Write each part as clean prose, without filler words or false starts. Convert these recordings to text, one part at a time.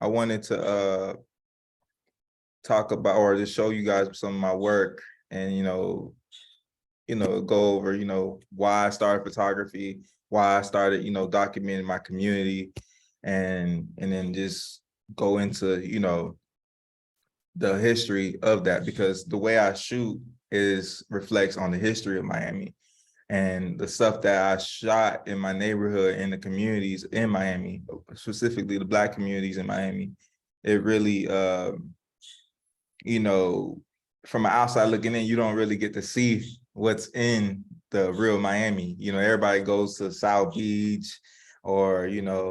I wanted to talk about or just show you guys some of my work and go over why I started photography, why I started documenting my community, and then just go into the history of that, because the way I shoot is reflects on the history of Miami and the stuff that I shot in my neighborhood, in the communities in Miami, specifically the Black communities in Miami. It really from outside looking in, you don't really get to see what's in the real Miami. Everybody goes to South Beach or,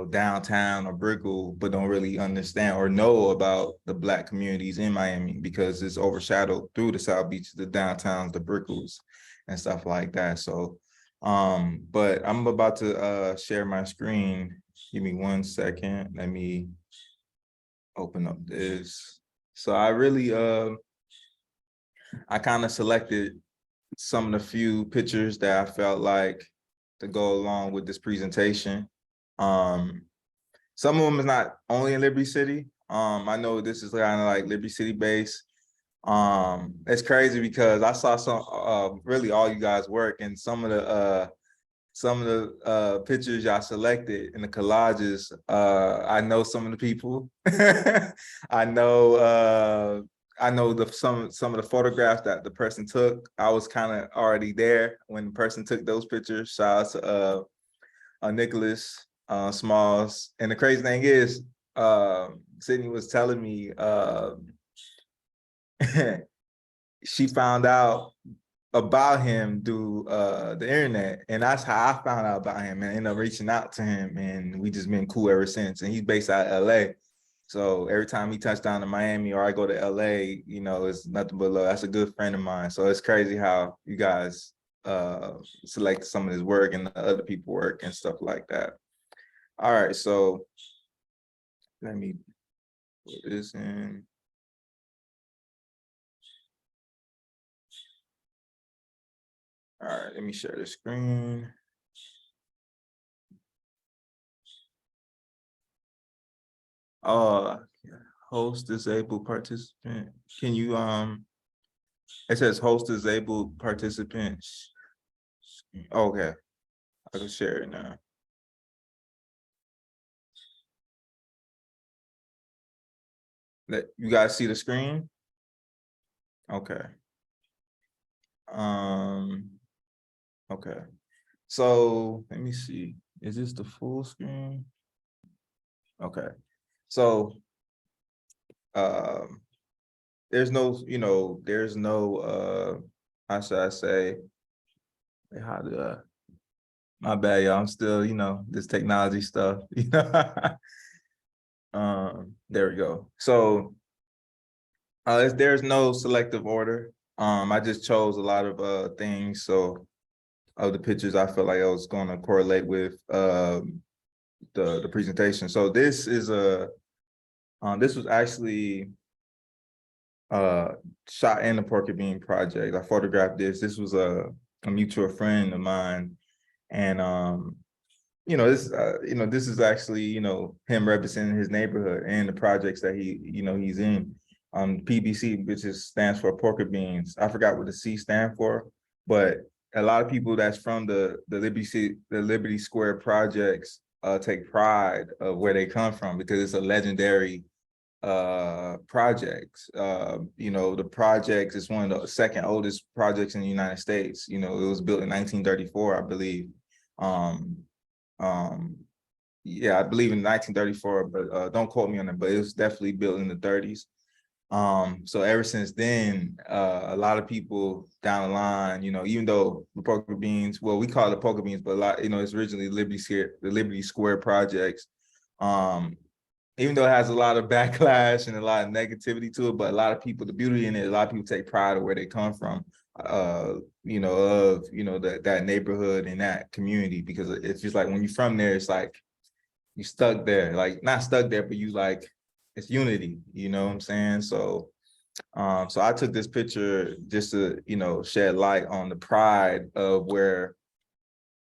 downtown or Brickell, but don't really understand or know about the Black communities in Miami because it's overshadowed through the South Beach, the downtowns, the Brickels and stuff like that. So, but I'm about to share my screen. Give me 1 second. Let me open up this. So I really, I kind of selected some of the few pictures that I felt like to go along with this presentation. Some of them is not only in Liberty City. I know this is kind of like Liberty City based. It's crazy because I saw some, really all you guys work, and some of the pictures y'all selected in the collages. I know some of the people. I know some of the photographs that the person took. I was kind of already there when the person took those pictures. Shout out to Nicholas Smalls. And the crazy thing is, Sydney was telling me she found out about him through the internet, and that's how I found out about him and ended up reaching out to him, and we just been cool ever since. And he's based out of LA, so every time he touched down to Miami or I go to LA, it's nothing but love. That's a good friend of mine. So it's crazy how you guys select some of his work and the other people work and stuff like that. All right, so let me put this in. All right, let me share the screen. Host disabled participant. Can you it says host disabled participants. Okay, I can share it now. You guys see the screen? Okay. Okay. So let me see. Is this the full screen? Okay. So there's no, how should I say, how do I, my bad, y'all. I'm still, this technology stuff, there we go. So there's no selective order. I just chose a lot of things. So of the pictures I felt like I was going to correlate with the presentation. So this is this was actually shot in the Porky Bean project. I photographed this. This was a mutual friend of mine, and this is actually him representing his neighborhood and the projects that he's in. PBC, which stands for Porky Beans. I forgot what the C stand for, but a lot of people that's from the Liberty Square projects take pride of where they come from because it's a legendary projects. The projects is one of the second oldest projects in the United States. It was built in 1934, I believe. Yeah, I believe in 1934, but don't quote me on it, but it was definitely built in the 30s. So ever since then, a lot of people down the line, even though the Porky Beans, well, we call it Porky Beans, but a lot, it's originally the Liberty Square projects. Even though it has a lot of backlash and a lot of negativity to it, but a lot of people, the beauty in it, a lot of people take pride of where they come from, that neighborhood and that community, because it's just like when you're from there, it's like you stuck there, like not stuck there, but you like, it's unity, you know what I'm saying? So so I took this picture just to shed light on the pride of where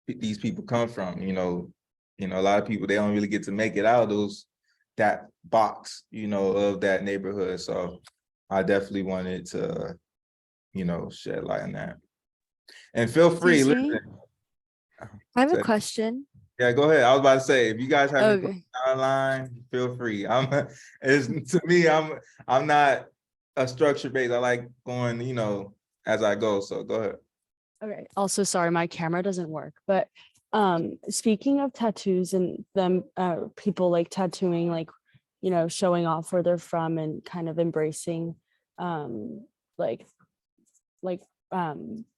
these people come from. You know, a lot of people, they don't really get to make it out of that box, you know, of that neighborhood. So I definitely wanted to, you know, shed light on that. And feel free, Excuse me. listen. I have a question. Yeah, go ahead. I was about to say, if you guys have any questions Okay. online, feel free. It's to me, I'm not a structure based. I like going, you know, as I go. So go ahead. Okay. Also, sorry, my camera doesn't work. But speaking of tattoos and them people like tattooing, like, showing off where they're from and kind of embracing um like like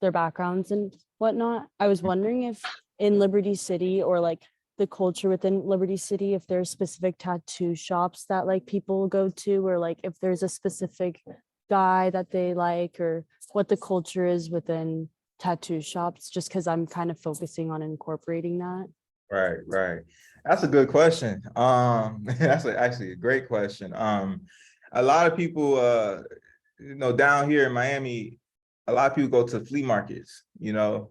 their backgrounds and whatnot. I was wondering if in Liberty City or like the culture within Liberty City, if there's specific tattoo shops that like people go to, or like if there's a specific guy that they like, or what the culture is within tattoo shops, just because I'm kind of focusing on incorporating that. Right, right. That's a good question. That's actually a great question. A lot of people, you know, down here in Miami, a lot of people go to flea markets, you know.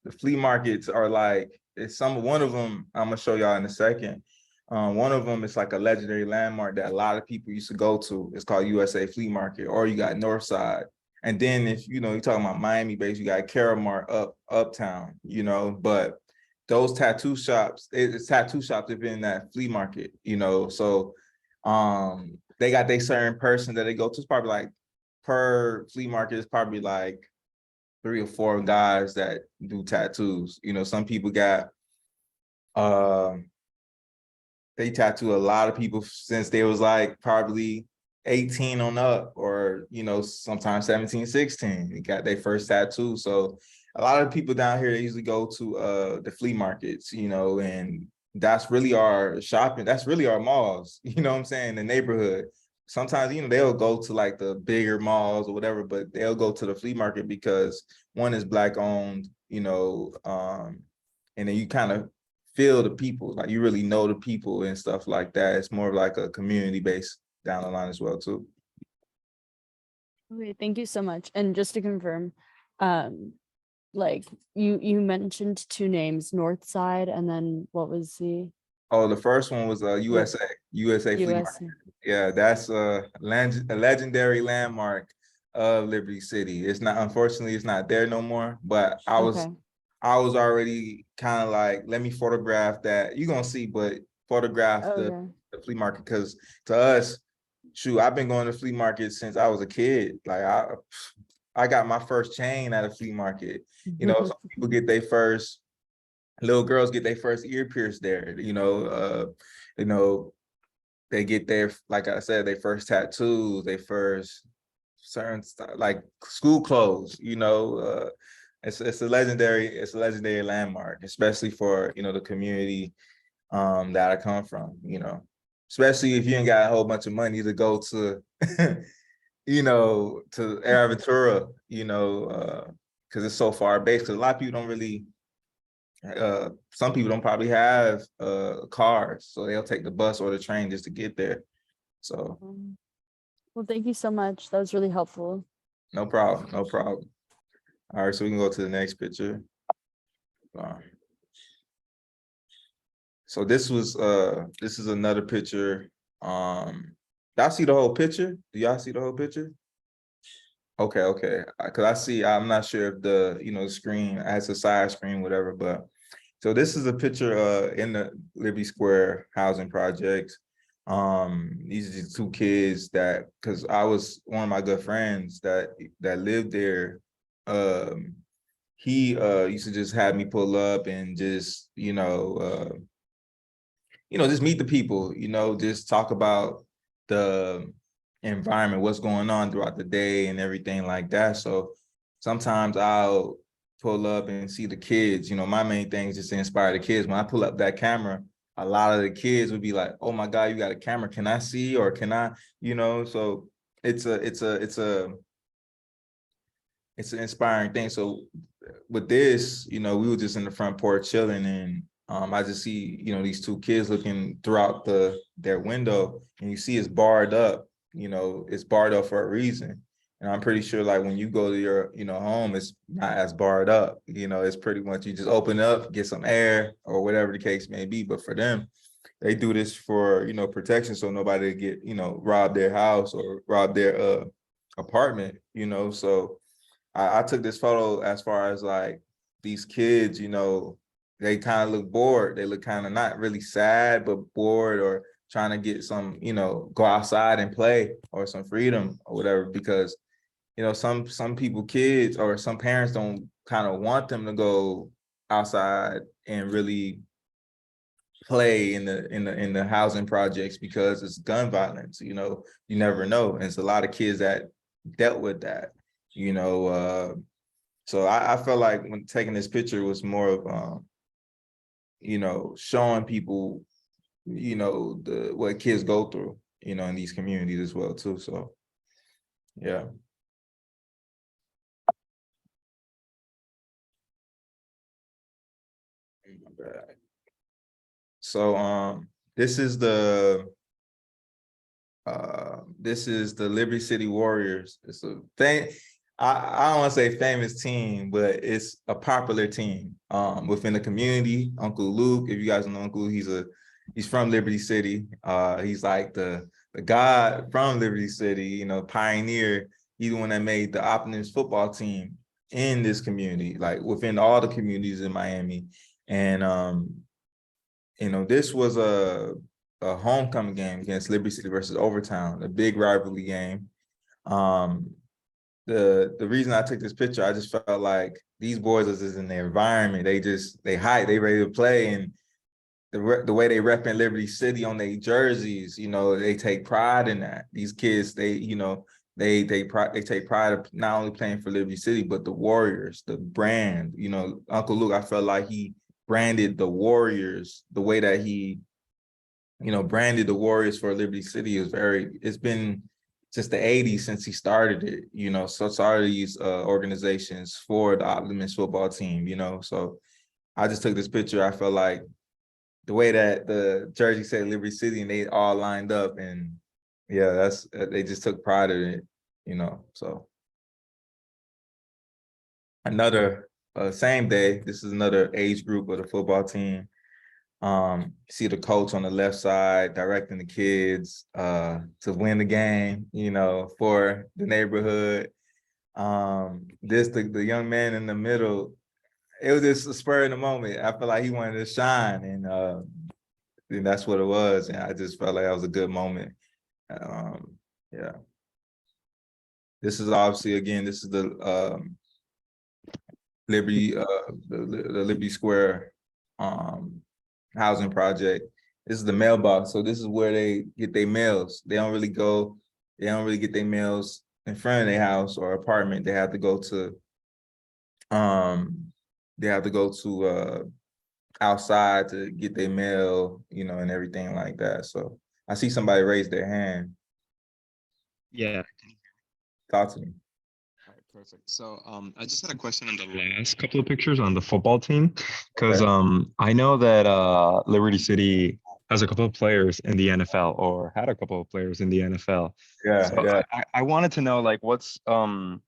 The flea markets are like, one of them, I'm gonna show y'all in a second. One of them is like a legendary landmark that a lot of people used to go to. It's called USA Flea Market, or you got Northside. And then if, you know, you're talking about Miami base, you got Caramart uptown, you know, but those tattoo shops, it's tattoo shops have been in that flea market, you know. So they got their certain person that they go to. It's probably like per flea market, it's probably like 3 or 4 guys that do tattoos. You know, some people got they tattoo a lot of people since they was like probably 18 on up, or, you know, sometimes 17, 16. They got their first tattoo. So a lot of people down here, they usually go to the flea markets, you know, and that's really our shopping. That's really our malls, you know what I'm saying, the neighborhood. Sometimes, you know, they'll go to like the bigger malls or whatever, but they'll go to the flea market because one is Black owned, you know, and then you kind of feel the people, like you really know the people and stuff like that. It's more of like a community base down the line as well too. Okay, thank you so much. And just to confirm, um, like you mentioned two names, North Side, and then what was the Oh, the first one was the USA Flea Market. US? Yeah, that's a legendary landmark of Liberty City. It's not, unfortunately, it's not there no more. But Okay. I was already kind of like, let me photograph that. You're gonna see, but photograph Okay. the flea market, because to us, shoot, I've been going to flea market since I was a kid. Like I got my first chain at a flea market. You know, some people get their first, little girls get their first ear pierced there. You know, they get their, like I said, their first tattoos, their first certain stuff, like school clothes. You know, it's a legendary landmark, especially for, you know, the community that I come from. You know, especially if you ain't got a whole bunch of money to go to, you know, to Air Ventura, you know, because it's so far based. Because a lot of people don't really, some people don't probably have cars, so they'll take the bus or the train just to get there. So Well, thank you so much. That was really helpful. no problem, no problem. All right, so we can go to the next picture. Uh, so this is another picture. Y'all see the whole picture? Do y'all see the whole picture? Okay, okay. Because I'm not sure if the, you know, the screen has a side screen, whatever, but so this is a picture in the Liberty Square housing projects. These are the 2 kids that, because I was one of my good friends that lived there. He used to just have me pull up and just, just meet the people, you know, just talk about the environment, what's going on throughout the day and everything like that. So sometimes I'll pull up and see the kids. You know, my main thing is just to inspire the kids. When I pull up that camera, a lot of the kids would be like, "Oh my God, you got a camera? Can I see? Or can I?" You know, so it's an inspiring thing. So with this, you know, we were just in the front porch chilling, and I just see, you know, these 2 kids looking throughout their window, and you see it's barred up. You know, it's barred up for a reason. And I'm pretty sure like when you go to your, home, it's not as barred up. It's pretty much you just open up, get some air or whatever the case may be. But for them, they do this for, protection, so nobody get, rob their house or rob their apartment, So I took this photo as far as like these kids, they kind of look bored. They look kind of not really sad, but bored or trying to get some, go outside and play or some freedom or whatever, because, some people, kids or some parents don't kind of want them to go outside and really play in the housing projects because it's gun violence. You never know. And it's a lot of kids that dealt with that, so I felt like when taking this picture was more of showing people, what kids go through, in these communities as well too. So yeah. So this is the Liberty City Warriors. It's a thing. I don't want to say famous team, but it's a popular team within the community. Uncle Luke, if you guys know Uncle Luke, he's from Liberty City. He's like the god from Liberty City, pioneer. He's the one that made the Optimist football team in this community, like within all the communities in Miami. And this was a homecoming game against Liberty City versus Overtown, a big rivalry game. The reason I took this picture, I just felt like these boys are just in their environment. They hype, they ready to play, and the way they repping Liberty City on their jerseys, they take pride in that. These kids, they take pride of not only playing for Liberty City, but the Warriors, the brand. Uncle Luke, I felt like he branded the Warriors the way that he, branded the Warriors for Liberty City. It's been since the 80s since he started it, so started these organizations for the Optimist football team, so I just took this picture. I felt like the way that the jersey said Liberty City and they all lined up, and yeah, they just took pride in it, so. Another same day, this is another age group of the football team. See the coach on the left side directing the kids to win the game, for the neighborhood. The young man in the middle, it was just a spur in the moment. I felt like he wanted to shine, and that's what it was. And I just felt like that was a good moment. Yeah. This is obviously, again, this is the Liberty, the Liberty Square housing project. This is the mailbox. So this is where they get their mails. They don't really get their mails in front of their house or apartment. They have to go to outside to get their mail, and everything like that. So I see somebody raise their hand. Yeah. Talk to me. All right, perfect. So I just had a question on the last couple of pictures on the football team, because I know that Liberty City has a couple of players in the NFL, or had a couple of players in the NFL. Yeah, So yeah. I wanted to know, like, what's the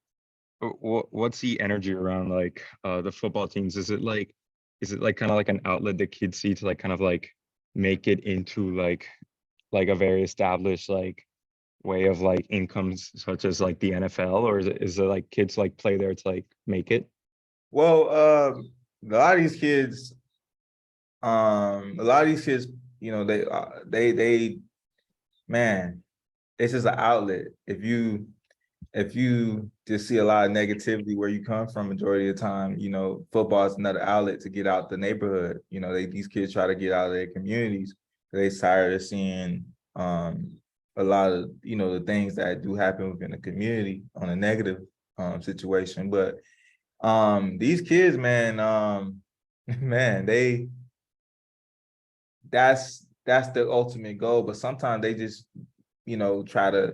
energy around like the football teams? Is it like kind of like an outlet that kids see to like kind of like make it into like a very established like way of like incomes such as like the NFL, or is it like kids like play there to like make it? Well, a lot of these kids, they man, it's just an outlet. If you just see a lot of negativity where you come from, majority of the time, football is another outlet to get out the neighborhood. These kids try to get out of their communities. They tired of seeing a lot of the things that do happen within the community on a negative situation. But these kids, man, man, that's the ultimate goal. But sometimes they just try to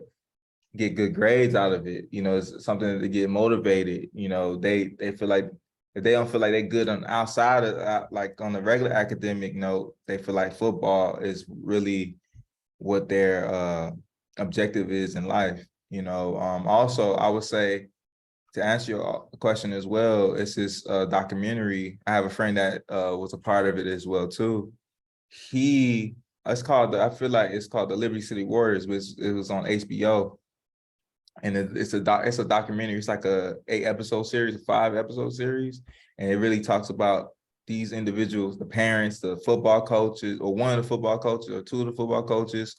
get good grades out of it. It's something to get motivated. They feel like if they don't feel like they're good on outside of like on the regular academic note, they feel like football is really what their objective is in life. Also, I would say, to answer your question as well, it's this documentary. I have a friend that was a part of it as well too. It's called I feel like it's called the Liberty City Warriors, which it was on HBO, and it's a documentary. It's like a 8-episode series, a 5-episode series, and it really talks about these individuals, the parents, the football coaches, or one of the football coaches, or two of the football coaches,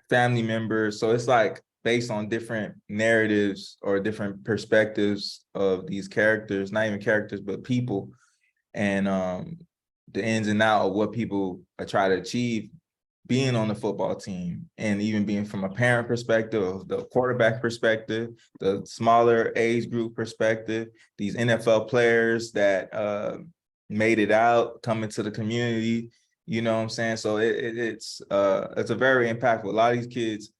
family members. So it's like based on different narratives or different perspectives of these characters, not even characters, but people, and the ins and out of what people try to achieve being on the football team, and even being from a parent perspective, the quarterback perspective, the smaller age group perspective, these NFL players that made it out, coming to the community, you know what I'm saying? So it's a very impactful. A lot of these kids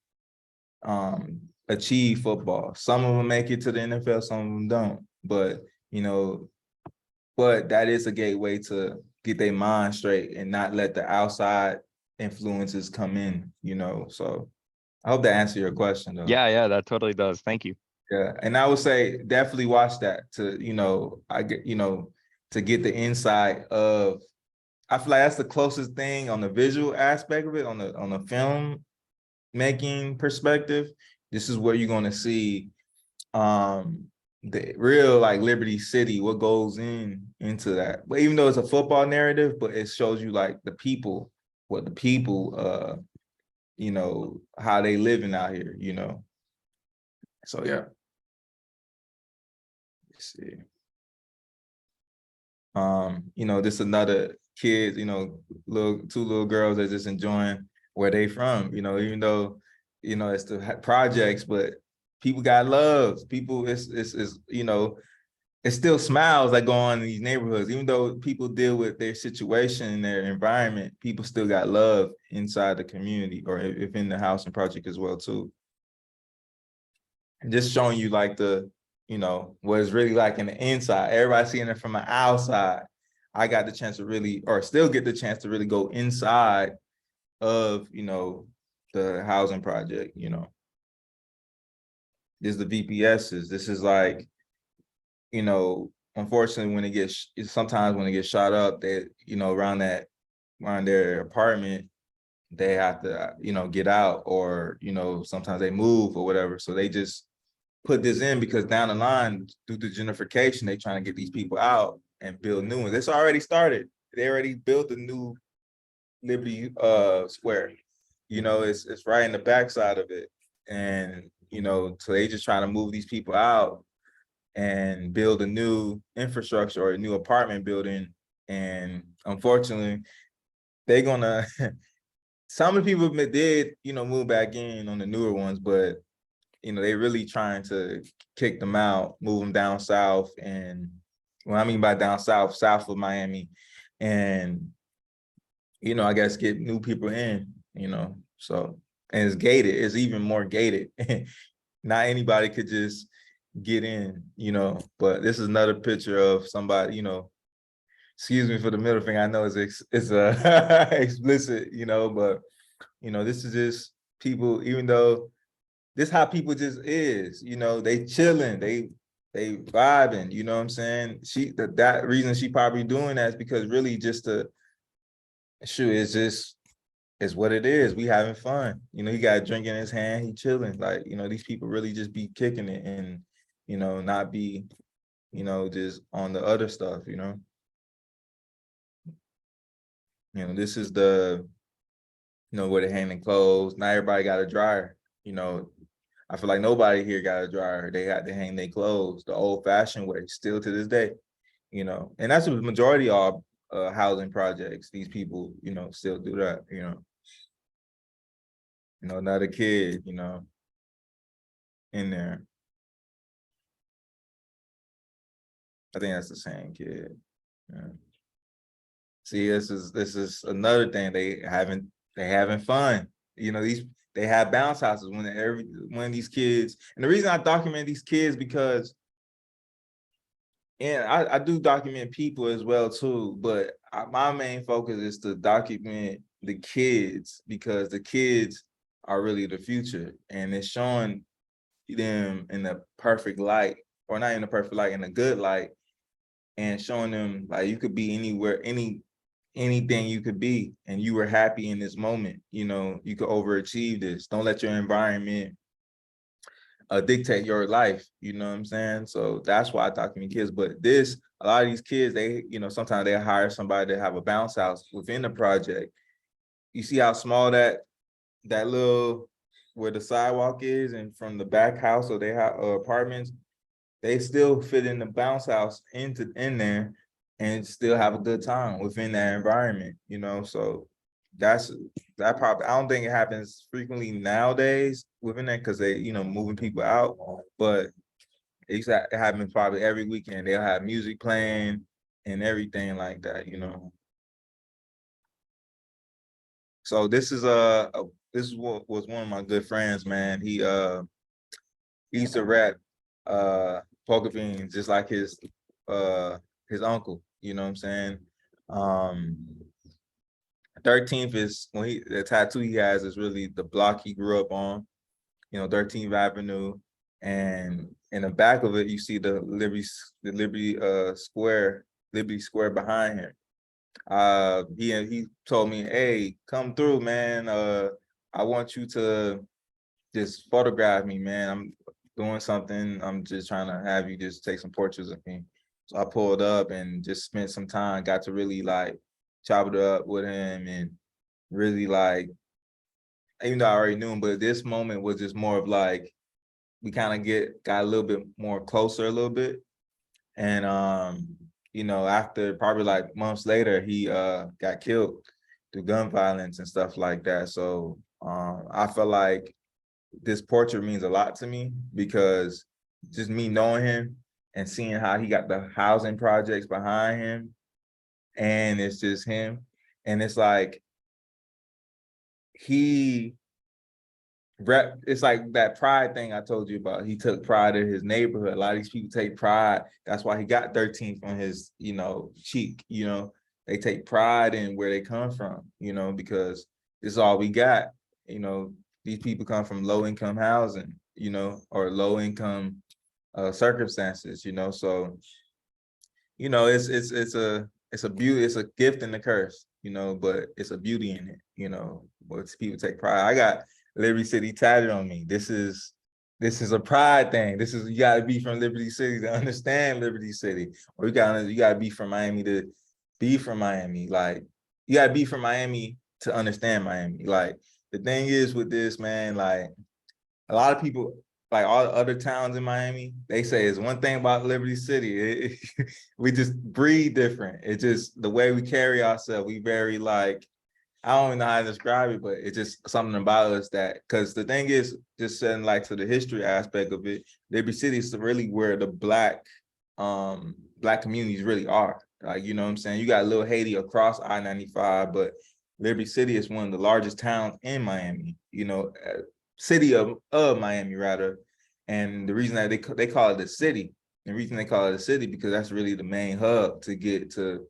achieve football. Some of them make it to the NFL, some of them don't. But but that is a gateway to get their mind straight and not let the outside influences come in, So I hope that answered your question though. Yeah, that totally does. Thank you. Yeah. And I would say definitely watch that to, to get the insight of, I feel like that's the closest thing on the visual aspect of it, on the film making perspective. This is where you're going to see the real like Liberty City, what goes into that. But even though it's a football narrative, but it shows you like the people, what the people how they living out here, So yeah. Let's see. Just another kids, two little girls that just enjoying where they from, even though, it's the projects, but people got love. People, it still smiles that go on in these neighborhoods, even though people deal with their situation and their environment, people still got love inside the community, or if in the housing project as well too. And just showing you like what it's really like in the inside. Everybody seeing it from the outside. I got the chance to really, or still get the chance to really go inside of, the housing project, This is the VPSs. This is like, unfortunately, sometimes when it gets shot up, they, around their apartment, they have to, get out, or, sometimes they move or whatever. So they just put this in because down the line, due to gentrification, they trying to get these people out and build new ones. It's already started. They already built a new Liberty Square. It's right in the backside of it. And, so they just trying to move these people out and build a new infrastructure or a new apartment building. And unfortunately, they're gonna, some of the people did, move back in on the newer ones, but they really trying to kick them out, move them down south. And what I mean by down south of Miami, and, I guess get new people in, so, and it's gated, it's even more gated. Not anybody could just get in, but this is another picture of somebody, excuse me for the middle finger. I know it's explicit, but, this is just people, even though this how people just is, they chilling, they vibing, you know what I'm saying? That reason she probably doing that is because really just it's what it is. We having fun. He got a drink in his hand, he chilling. Like, these people really just be kicking it and, not be, just on the other stuff, this is the, where they hang the clothes. Not everybody got a dryer, I feel like nobody here got a dryer. They got to hang their clothes the old-fashioned way, still to this day, and that's the majority of housing projects. These people, still do that, not a kid, in there. I think that's the same kid. Yeah. See, this is another thing. They having fun. They have bounce houses when these kids, and the reason I document these kids because, and I do document people as well too, but my main focus is to document the kids, because the kids are really the future, and it's showing them in the perfect light, or not in the perfect light, in a good light, and showing them like you could be anywhere, anything you could be, and you were happy in this moment. You know, you could overachieve this. Don't let your environment dictate your life. You know what I'm saying? So that's why I talk to me kids. But a lot of these kids, they, sometimes they hire somebody to have a bounce house within the project. You see how small that little, where the sidewalk is, and from the back house or they have apartments, they still fit in the bounce house in there and still have a good time within that environment, so that's that probably, I don't think it happens frequently nowadays within that, because they, moving people out, but it happens probably every weekend. They'll have music playing and everything like that. So this is what was one of my good friends, man. He used to rap Poker Beans just like his uncle, you know what I'm saying? 13th is when the tattoo he has is really the block he grew up on, 13th Avenue. And in the back of it, you see the Liberty Square behind him. He told me, hey, come through, man. I want you to just photograph me, man. I'm doing something. I'm just trying to have you just take some portraits of me. So I pulled up and just spent some time, got to really like chop it up with him, and really like, even though I already knew him, but this moment was just more of like, we kind of got a little bit more closer a little bit. And after probably like months later, he got killed through gun violence and stuff like that. So I feel like this portrait means a lot to me, because just me knowing him and seeing how he got the housing projects behind him, and it's just him. And it's like, it's like that pride thing I told you about. He took pride in his neighborhood. A lot of these people take pride. That's why he got 13th on his, cheek. They take pride in where they come from, because this is all we got. These people come from low income housing, or low income circumstances, so it's a beauty, it's a gift and a curse, but it's a beauty in it, but people take pride. I got Liberty City tatted on me. This is a pride thing. You gotta be from Liberty City to understand Liberty City, or you gotta be from Miami to be from Miami. Like, you gotta be from Miami to understand Miami. Like, the thing is with this, man, like, a lot of people, like all the other towns in Miami, they say it's one thing about Liberty City. We just breathe different. It's just the way we carry ourselves. We very like, I don't even know how to describe it, but it's just something about us that, because the thing is, just saying like to the history aspect of it, Liberty City is really where the black communities really are. Like, you know what I'm saying? You got Little Haiti across I-95, but Liberty City is one of the largest towns in Miami, city of Miami rather. And the reason that they call it a city, the reason they call it a city, because that's really the main hub to get to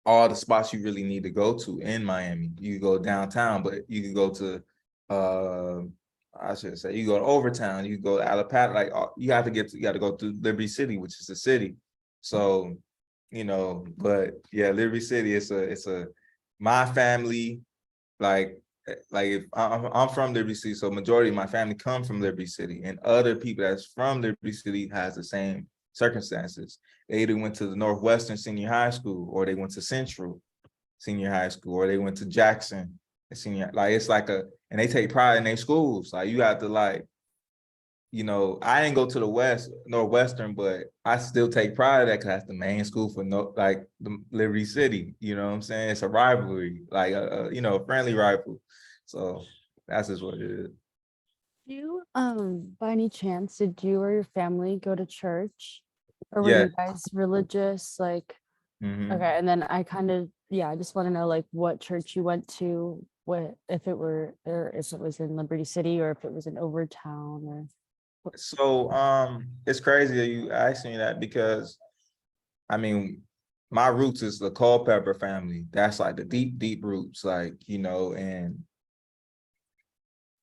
all the spots you really need to go to in Miami. You can go downtown, but you can go to I should say you go to Overtown, you go to Alapata, like you got to go to Liberty City, which is a city. So, but yeah, Liberty City, it's a my family, like if I'm from Liberty City, so majority of my family come from Liberty City, and other people that's from Liberty City has the same circumstances. They either went to the Northwestern Senior High School, or they went to Central Senior High School, or they went to Jackson Senior. Like, it's like and they take pride in their schools. Like, you have to like, I didn't go to the Northwestern, but I still take pride in that, because that's the main school for the Liberty City. You know what I'm saying? It's a rivalry, like a friendly rival. So that's just what it is. You, by any chance, did you or your family go to church? Or were Yeah. you guys religious? Like, Mhm. okay, and then I just want to know like what church you went to, if it was in Liberty City, or if it was in Overtown, or So it's crazy that you asked me that, because I mean, my roots is the Culpepper family. That's like the deep roots, like, and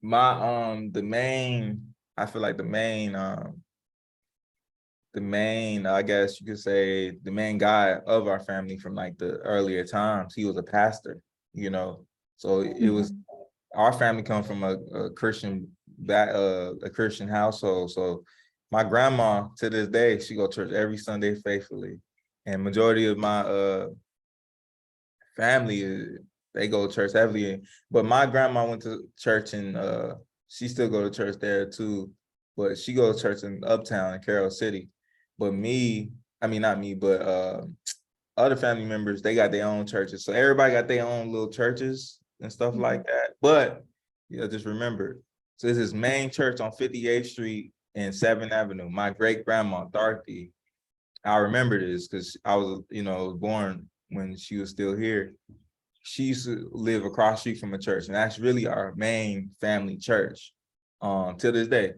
the main, I feel like the main, I guess you could say, the main guy of our family from like the earlier times, he was a pastor, you know. So it was, our family comes from a Christian, a Christian household. So my grandma to this day, she go to church every Sunday faithfully. And majority of my family, they go to church heavily. But my grandma went to church and she still go to church there too. But she goes to church in Uptown in Carroll City. But me, I mean not me, but other family members, they got their own churches. So everybody got their own little churches and stuff like that. But just remember, so this is main church on 58th Street and 7th Avenue. My great grandma, Dorothy, I remember this because I was, born when she was still here. She used to live across the street from a church, and that's really our main family church till this day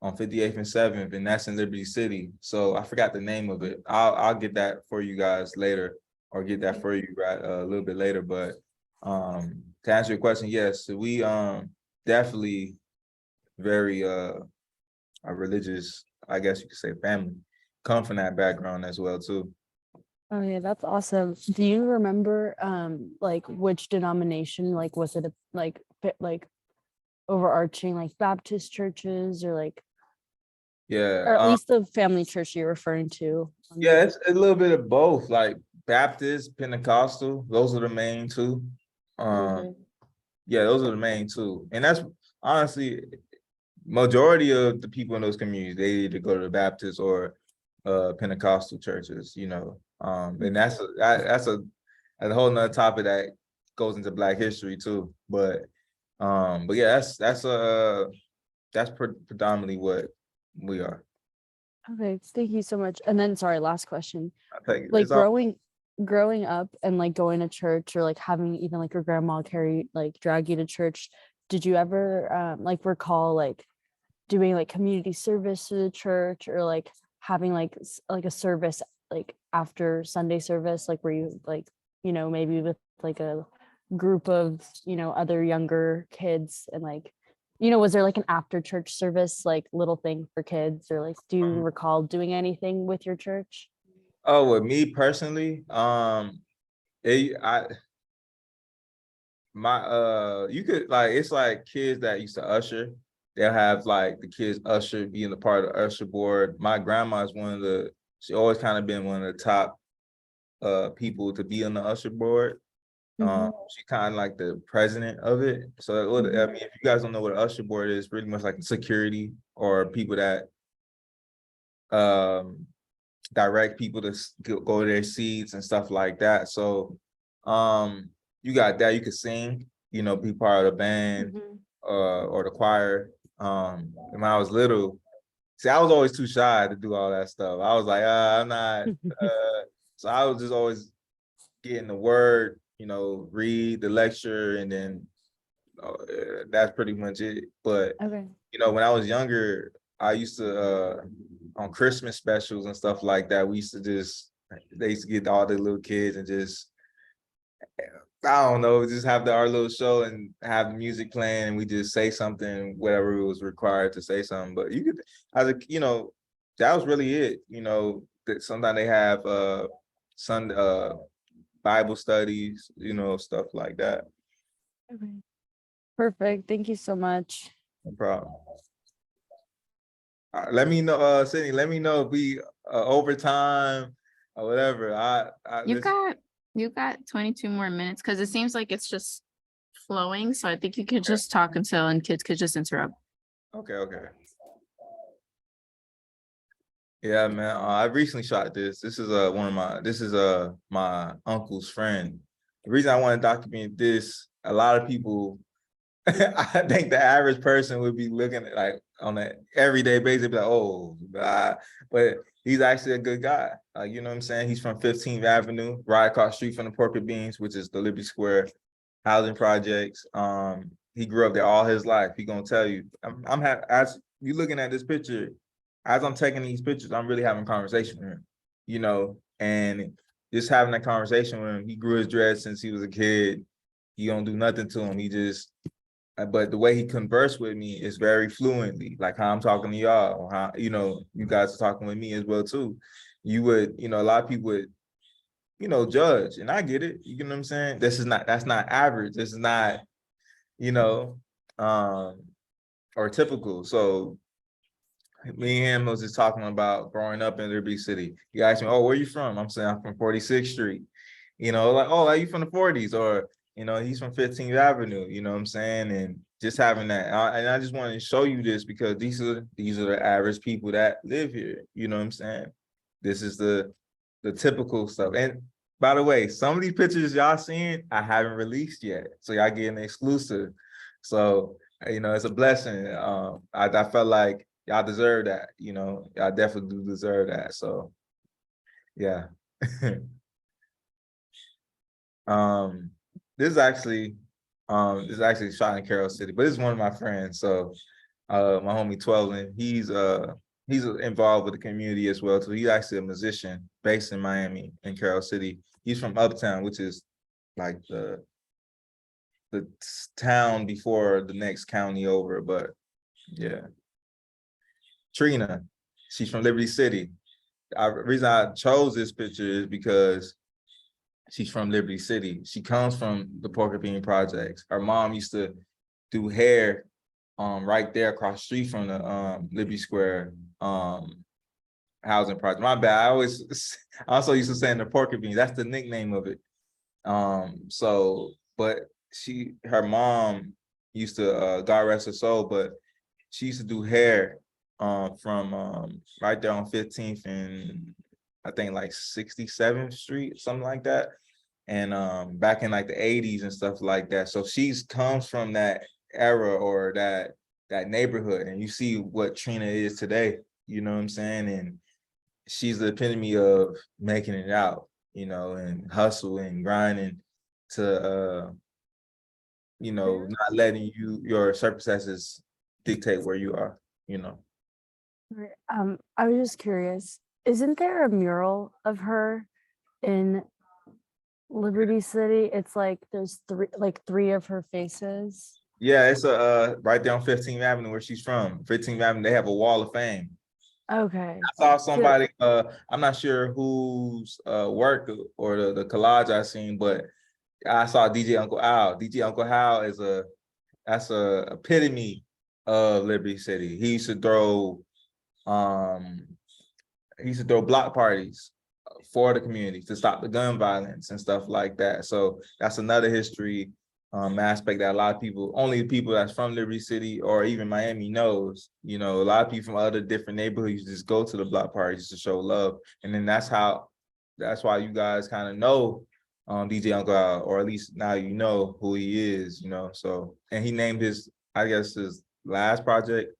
on 58th and 7th, and that's in Liberty City. So I forgot the name of it. I'll get that for you guys later, or get that for you right a little bit later. But to answer your question, yes, we definitely very a religious, I guess you could say, family. Come from that background as well too. Oh yeah, that's awesome. Do you remember like which denomination? Like was it like overarching like Baptist churches or like, Yeah, or at least the family church you're referring to? yeah, it's a little bit of both, like Baptist, Pentecostal, those are the main two. Okay. Yeah, those are the main two. And that's honestly, majority of the people in those communities, they either go to the Baptist or Pentecostal churches, and that's a whole nother topic that goes into Black history too. But yeah, that's predominantly what we are. Okay, thank you so much. And then sorry, last question. I think Like it's all, growing up and like going to church or like having even like your grandma drag you to church, did you ever like recall like doing like community service to the church or like having like like a service like after Sunday service, like where you like, maybe with like a group of, other younger kids and like, was there like an after church service, like little thing for kids or like, do you recall doing anything with your church? oh, with me personally, it, I my you could like, it's like kids that used to usher. They'll have like the kids usher being a part of the usher board. My grandma is she always kind of been one of the top people to be on the usher board. She kind of like the president of it. So I mean, if you guys don't know what an usher board is, pretty much like security or people that direct people to go to their seats and stuff like that. So you got that. You could sing, be part of the band or the choir. When I was little, see, I was always too shy to do all that stuff. I was like, I'm not. So I was just always getting the word, read the lecture, and then that's pretty much it. But Okay. when I was younger, I used to on Christmas specials and stuff like that, they used to get all the little kids and just, I don't know, just have our little show and have the music playing, and we just say something, whatever it was required to say something. But you could, that was really it. That sometimes they have Bible studies, stuff like that. Okay. Perfect. Thank you so much. No problem. Let me know, Sydney. Let me know if we overtime or whatever. You got 22 more minutes because it seems like it's just flowing. So I think you could just talk and kids could just interrupt. Okay. Yeah, man. I recently shot this. This is my uncle's friend. The reason I want to document this, a lot of people, I think the average person would be looking at like on an everyday basis, be like, oh, but he's actually a good guy. You know what I'm saying? He's from 15th Avenue, right across the street from the Pork Beans, which is the Liberty Square housing projects. He grew up there all his life. He gonna tell you. As you looking at this picture, as I'm taking these pictures, I'm really having a conversation with him, and just having that conversation with him. He grew his dread since he was a kid. He don't do nothing to him. He just but the way he conversed with me is very fluently, like how I'm talking to y'all, or how, you know, you guys are talking with me as well too. You would, you know, a lot of people would, you know, judge, and I get it. You know what I'm saying? That's not average. This is not, you know, or typical. So me and him was just talking about growing up in Liberty City. He asked me, "Oh, where you from?" I'm saying I'm from 46th Street. You know, like, "Oh, are you from the 40s?" Or, you know, he's from 15th Avenue. You know what I'm saying? And just having that, and I just wanted to show you this because these are the average people that live here. You know what I'm saying? This is the typical stuff. And by the way, some of these pictures y'all seeing, I haven't released yet, so y'all getting exclusive. So, you know, it's a blessing. I felt like y'all deserve that. You know, y'all definitely do deserve that. So, yeah. um, this is actually shot in Carroll City, but it's one of my friends. So, my homie Twelin, he's involved with the community as well. So he's actually a musician based in Miami in Carroll City. He's from Uptown, which is like the town before the next county over. But yeah, Trina, she's from Liberty City. The reason I chose this picture is because she's from Liberty City. She comes from the Pork Bean Projects. Her mom used to do hair right there across the street from the Liberty Square housing project. My bad. I also used to say in the Pork Bean. That's the nickname of it. So, but her mom used to, God rest her soul, but she used to do hair from right there on 15th and I think like 67th Street, something like that. And back in like the 80s and stuff like that. So she's comes from that era or that neighborhood, and you see what Trina is today, you know what I'm saying? And she's the epitome of making it out, you know, and hustle and grinding to you know, not letting your circumstances dictate where you are, you know. Right. I was just curious, isn't there a mural of her in Liberty City? It's like there's three of her faces. Yeah, it's right there on 15th Avenue where she's from. 15th Avenue, they have a wall of fame. Okay. I saw somebody, I'm not sure whose work or the collage I seen, but I saw DJ Uncle Al. DJ Uncle Al is that's a epitome of Liberty City. He used to throw block parties for the community to stop the gun violence and stuff like that. So that's another history aspect that a lot of people, only people that's from Liberty City or even Miami knows. You know, a lot of people from other different neighborhoods just go to the block parties to show love. And then that's why you guys kind of know DJ Uncle Al, or at least now you know who he is, you know. So, and he named his, I guess his last project,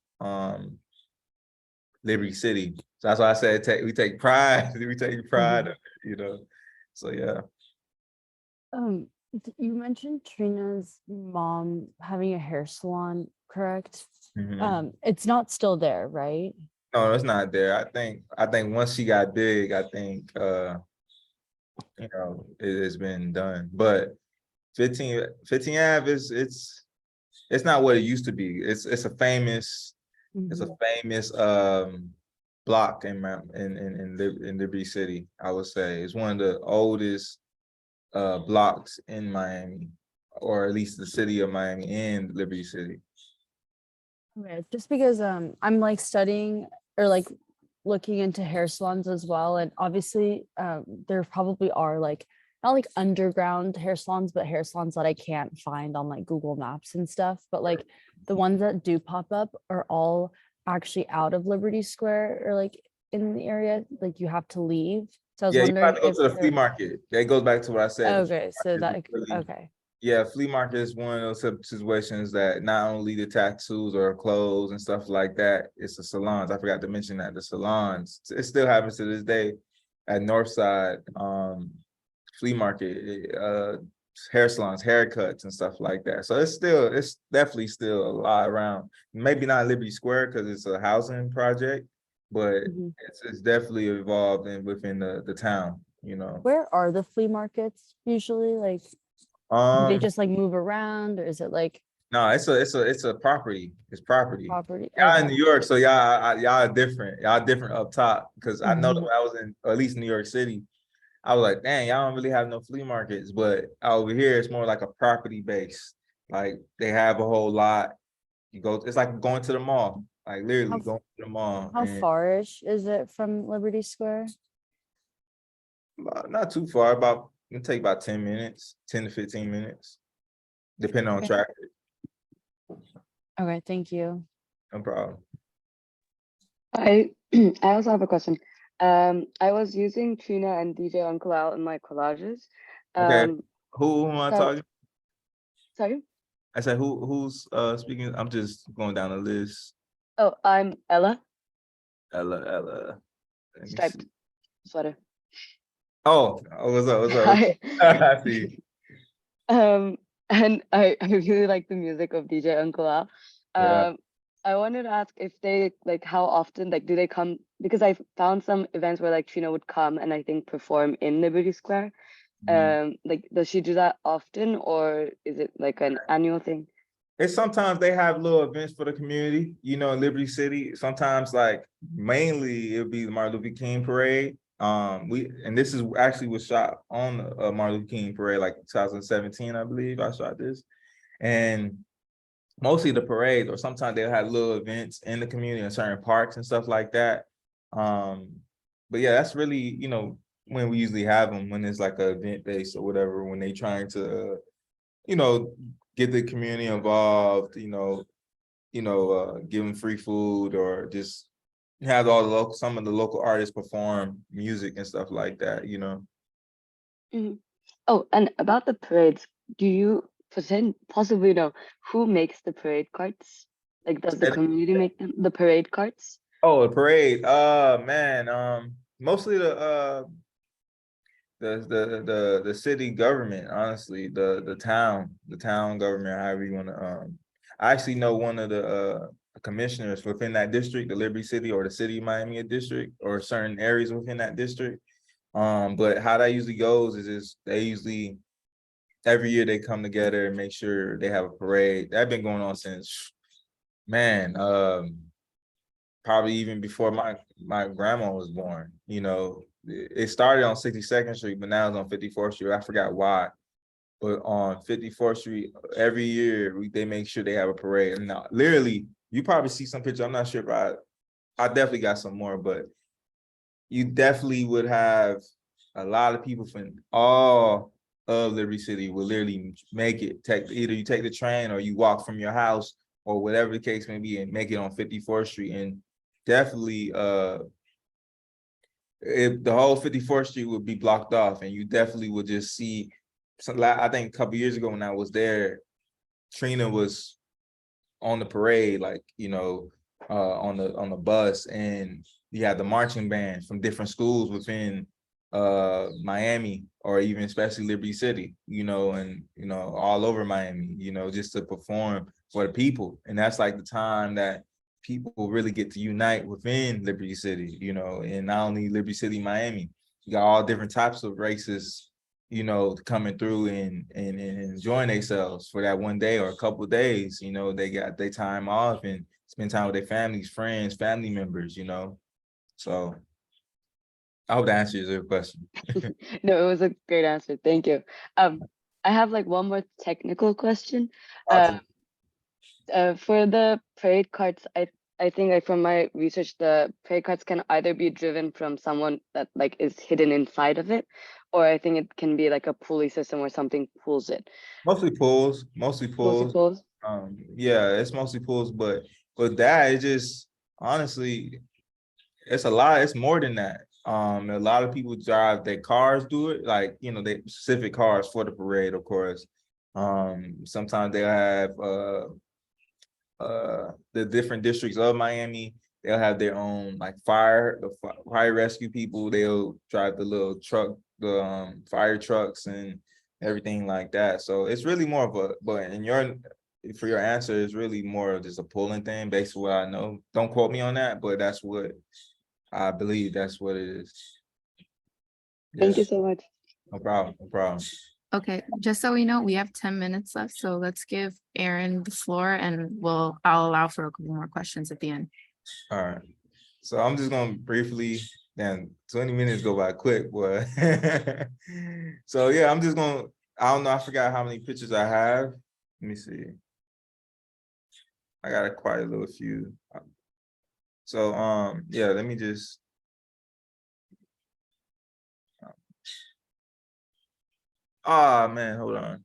Liberty City. So that's why I said we take pride. We take pride, of it, you know. So yeah. You mentioned Trina's mom having a hair salon, correct? It's not still there, right? No, it's not there. I think once she got big, I think you know, it has been done. But 15 Ave it's not what it used to be. It's a famous block in Liberty City, I would say. It's one of the oldest blocks in Miami, or at least the city of Miami and Liberty City. Okay, just because I'm like studying or like looking into hair salons as well, and obviously there probably are like not like underground hair salons, but hair salons that I can't find on like Google Maps and stuff. But like the ones that do pop up are all actually out of Liberty Square or like in the area, like you have to leave. So I was Yeah, you have wondering to go if to the flea market. That goes back to what I said. okay, so that Really, okay. yeah, flea market is one of those situations that not only the tattoos or clothes and stuff like that, it's the salons. I forgot to mention that the salons, it still happens to this day at Northside flea market, hair salons, haircuts and stuff like that. So it's definitely still a lot around. Maybe not Liberty Square because it's a housing project, but it's definitely evolved within the town, you know. Where are the flea markets usually? Like do they just like move around, or is it like No, it's a property. It's property. property? Y'all in Okay. New York, so y'all are different. Y'all different up top. Because I know that Mhm. when I was in at least New York City, I was like, dang, y'all don't really have no flea markets. But over here, it's more like a property base. Like they have a whole lot. You go, it's like going to the mall. Like literally How going to the mall. How And far-ish is it from Liberty Square? not too far, about it take about 10 minutes, 10 to 15 minutes, depending on Okay. traffic. Okay, thank you. No problem. I I also have a question. I was using Trina and DJ Uncle Al in my collages. Okay. Um, Who am I so talking? sorry. I said who's speaking? I'm just going down the list. Oh, I'm Ella, Ella. Let me striped see. sweater. What's up? What's up? Hi. I see. And I really like the music of DJ Uncle Al. Yeah. I wanted to ask if they like how often like do they come, because I found some events where like Trina would come and I think perform in Liberty Square. Mhm. Like does she do that often, or is it like an annual thing? It's sometimes they have little events for the community, in Liberty City. Sometimes like mainly it'll be the Martin Luther King parade. This is actually was shot on the Martin Luther King parade, like 2017, I believe I shot this. And mostly the parade, or sometimes they'll have little events in the community in certain parks and stuff like that. But yeah, that's really, when we usually have them, when it's like an event based or whatever, when they trying to, you know, get the community involved, give them free food or just have some of the local artists perform music and stuff like that. Mhm. Oh, and about the parades, do you possibly know who makes the parade carts? Like, does the community make them, the parade carts? Oh, the parade. Man, mostly the city government, honestly, the town government, however you want to. I actually know one of the commissioners within that district, the Liberty City or the City of Miami district, or certain areas within that district. But how that usually goes is they usually every year they come together and make sure they have a parade. That's been going on since, man, probably even before my grandma was born. It started on 62nd Street, but now it's on 54th Street. I forgot why. But on 54th Street, every year they make sure they have a parade. And now, literally, you probably see some pictures. I'm not sure, but I definitely got some more. But you definitely would have a lot of people from all of Liberty City will literally make it. Either you take the train or you walk from your house or whatever the case may be and make it on 54th Street. And definitely if the whole 54th Street would be blocked off, and you definitely would just see I think a couple years ago when I was there, Trina was on the parade, like, on the bus, and you had the marching band from different schools within Miami, or even especially Liberty City, and all over Miami, just to perform for the people. And that's like the time that people really get to unite within Liberty City, and not only Liberty City, Miami. You got all different types of races, coming through and enjoying themselves for that one day or a couple of days. They got their time off and spend time with their families, friends, family members. So I hope that answers your question. No, it was a great answer. Thank you. I have like one more technical question. Awesome. For the parade carts, I think like from my research, the parade carts can either be driven from someone that like is hidden inside of it, or I think it can be like a pulley system where something pulls it. Mostly pulls, mostly Mostly pulls. pulls. Yeah, it's mostly pulls, but with that, it just honestly, it's a lot. It's more than that. A lot of people drive their cars, do it, like, they specific cars for the parade, of course. Sometimes they have the different districts of Miami. They'll have their own like fire rescue people. They'll drive the little truck, the fire trucks and everything like that. So it's really more of for your answer, it's really more of just a pulling thing based on what I know. Don't quote me on that, but that's what I believe. That's what it is. Thank you Yes, so much. no problem, no problem. Okay, just so we know, we have 10 minutes left, so let's give Aaron the floor and I'll allow for a couple more questions at the end. All right. So I'm just gonna briefly, then 20 minutes go by quick, boy. So yeah, I'm just gonna, I don't know, I forgot how many pictures I have. Let me see. I got quite a little few. So yeah, let me just. Oh man, hold on.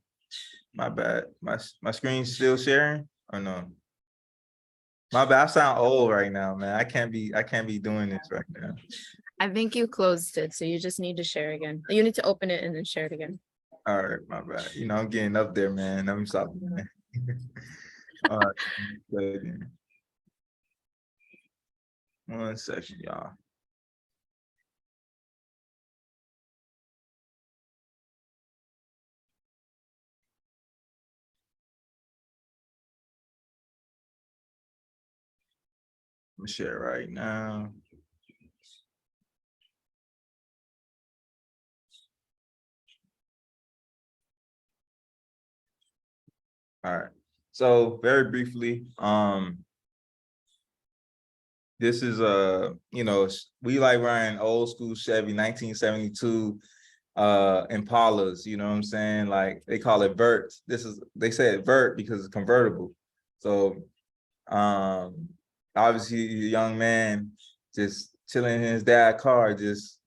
My bad. My screen's still sharing or no? My bad. I sound old right now, man. I can't be doing this right now. I think you closed it, so you just need to share again. You need to open it and then share it again. All right, my bad. You know, I'm getting up there, man. Let me stop. Man. All right. Good. 1 second, y'all. I'm gonna share right now. All right. So very briefly, this is you know, we like riding old school Chevy 1972 Impalas, you know what I'm saying? Like they call it vert. They say it vert because it's convertible. So obviously a young man just chilling in his dad's car, just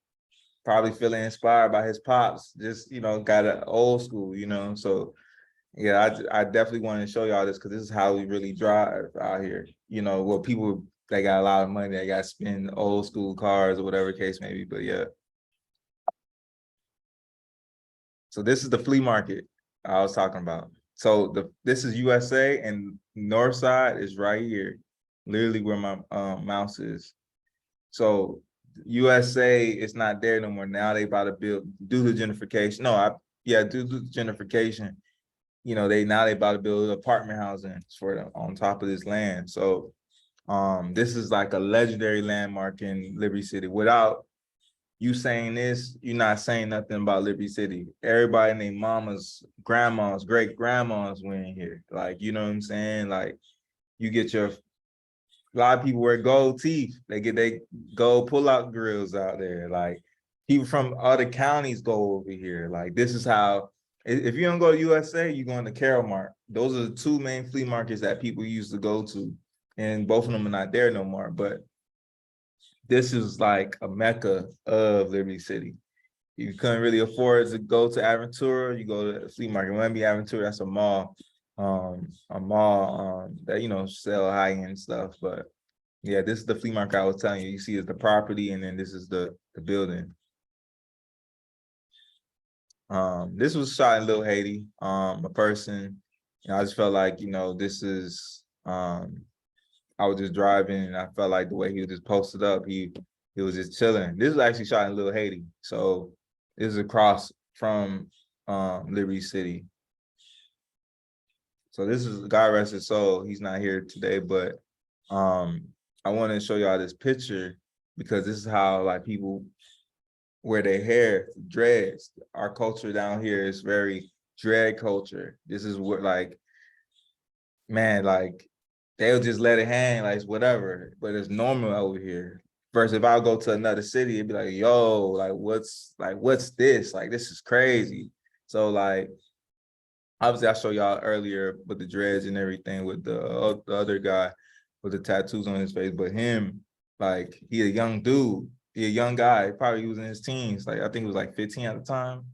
probably feeling inspired by his pops, just, you know, got an old school, you know. So yeah, I definitely want to show y'all this because this is how we really drive out here. You know, well, people they got a lot of money, they got to spend old school cars or whatever case may be. But yeah. So this is the flea market I was talking about. So this is USA and north side is right here, literally where my mouse is. So USA is not there no more. Now they about to build due to gentrification. Due to gentrification. You know, they about to build apartment housing for them on top of this land. So this is like a legendary landmark in Liberty City. Without you saying this, you're not saying nothing about Liberty City. Everybody named mamas, grandmas, great grandmas went in here. Like, you know what I'm saying? Like you get a lot of people wear gold teeth. They get their gold pull-out grills out there. Like people from other counties go over here. Like this is how, if you don't go to USA, you're going to Carroll Mart. Those are the two main flea markets that people used to go to. And both of them are not there no more. But this is like a mecca of Liberty City. You couldn't really afford to go to Aventura, you go to the flea market. When I be Aventura, that's a mall that, you know, sell high-end stuff. But yeah, this is the flea market I was telling you. You see, it's the property, and then this is the building. This was shot in Little Haiti. A person, you know, I just felt like, you know, this is I was just driving and I felt like the way he was just posted up, he was just chilling. This was actually shot in Little Haiti. So this is across from Liberty City. So this is, God rest his soul, he's not here today, but I want to show y'all this picture because this is how like people wear their hair, dreads. Our culture down here is very dread culture. This is what like, man, like they'll just let it hang, like whatever, but it's normal over here. Versus if I go to another city, it'd be like, yo, like what's this? Like this is crazy. So like obviously I showed y'all earlier with the dreads and everything with the other guy with the tattoos on his face, but him, like he a young dude, he a young guy, probably was in his teens, like I think it was like 15 at the time,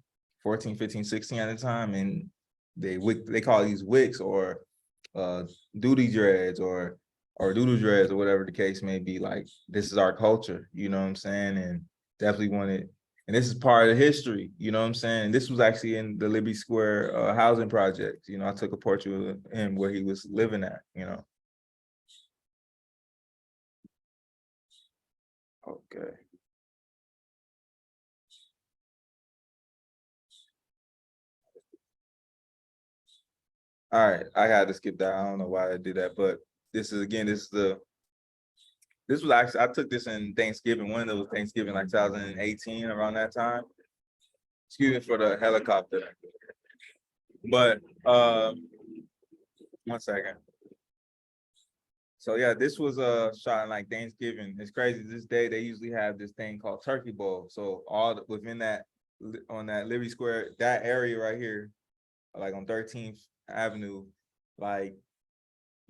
14, 15, 16 at the time, and they call these wicks or duty dreads or doodle dreads or whatever the case may be. Like this is our culture, you know what I'm saying? And definitely wanted, and this is part of the history, you know what I'm saying? This was actually in the Liberty Square housing project. You know, I took a portrait of him where he was living at, you know. Okay. All right, I had to skip that. I don't know why I did that, but this is again, this was actually, I took this in Thanksgiving, one of those Thanksgiving like 2018 around that time. Excuse me for the helicopter. But 1 second. So yeah, this was shot in like Thanksgiving. It's crazy. This day they usually have this thing called Turkey Bowl. So within that on that Liberty Square, that area right here, like on 13th Avenue, like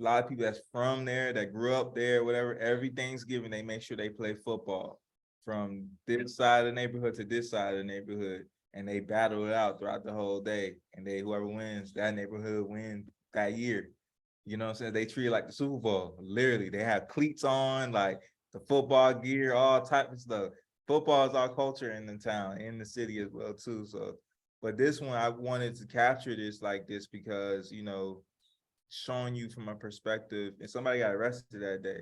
a lot of people that's from there, that grew up there, whatever, every Thanksgiving, they make sure they play football from this side of the neighborhood to this side of the neighborhood. And they battle it out throughout the whole day. And whoever wins, that neighborhood wins that year. You know what I'm saying? They treat it like the Super Bowl. Literally, they have cleats on, like the football gear, all type of stuff. Football is our culture in the town, in the city as well too. So, but this one, I wanted to capture this like this because, you know, showing you from a perspective, and somebody got arrested that day,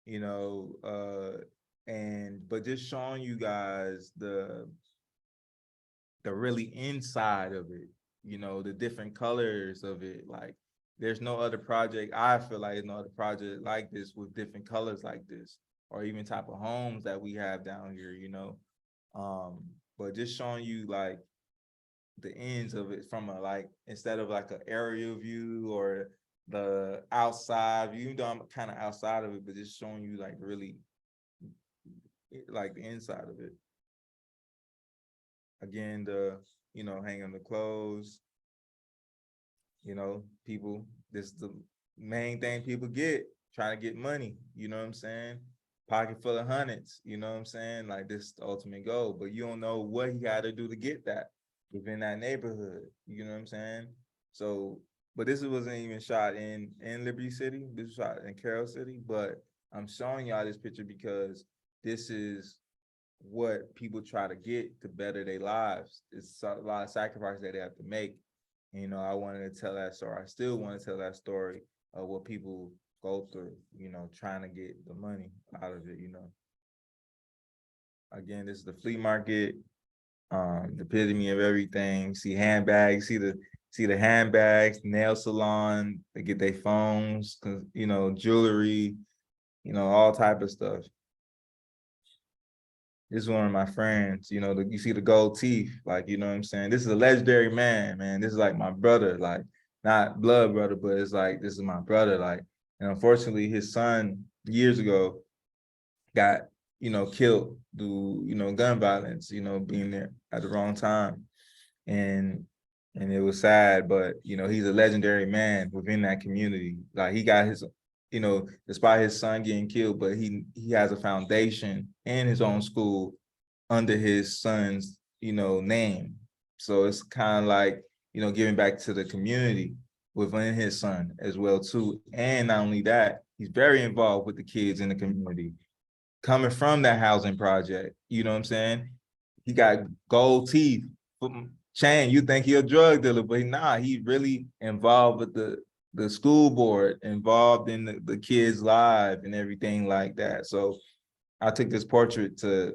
you know, but just showing you guys the really inside of it, you know, the different colors of it. Like there's no other project, I feel like there's no other project like this with different colors like this, or even type of homes that we have down here, you know. But just showing you like the ends of it from a, like, instead of like an aerial view or the outside view, even though I'm kind of outside of it, but just showing you like really like the inside of it. Again, the, you know, hanging the clothes, you know, people, this is the main thing people get, trying to get money, you know what I'm saying? Pocket full of hundreds, you know what I'm saying? Like this is the ultimate goal, but you don't know what he got to do to get that within that neighborhood, you know what I'm saying? So, but this wasn't even shot in Liberty City, this was shot in Carroll City, but I'm showing y'all this picture because this is what people try to get to better their lives. It's a lot of sacrifice that they have to make. You know, I wanted to tell that story. I still want to tell that story of what people go through, you know, trying to get the money out of it, you know. Again, this is the flea market, the epitome of everything. See handbags, see the handbags, nail salon, they get their phones, you know, jewelry, you know, all type of stuff. This is one of my friends, you know, you see the gold teeth, like, you know what I'm saying? This is a legendary man. This is like my brother, like not blood brother, but it's like, this is my brother. Like, and unfortunately his son years ago got, you know, killed through, you know, gun violence, you know, being there at the wrong time. And it was sad, but, you know, he's a legendary man within that community. Like he got his, you know, despite his son getting killed, but he has a foundation in his own school under his son's, you know, name. So it's kind of like, you know, giving back to the community within his son as well too. And not only that, he's very involved with the kids in the community coming from that housing project. You know what I'm saying? He got gold teeth, chain. You think he a drug dealer, but nah, he really involved with the school board, involved in the kids' lives and everything like that. So I took this portrait to,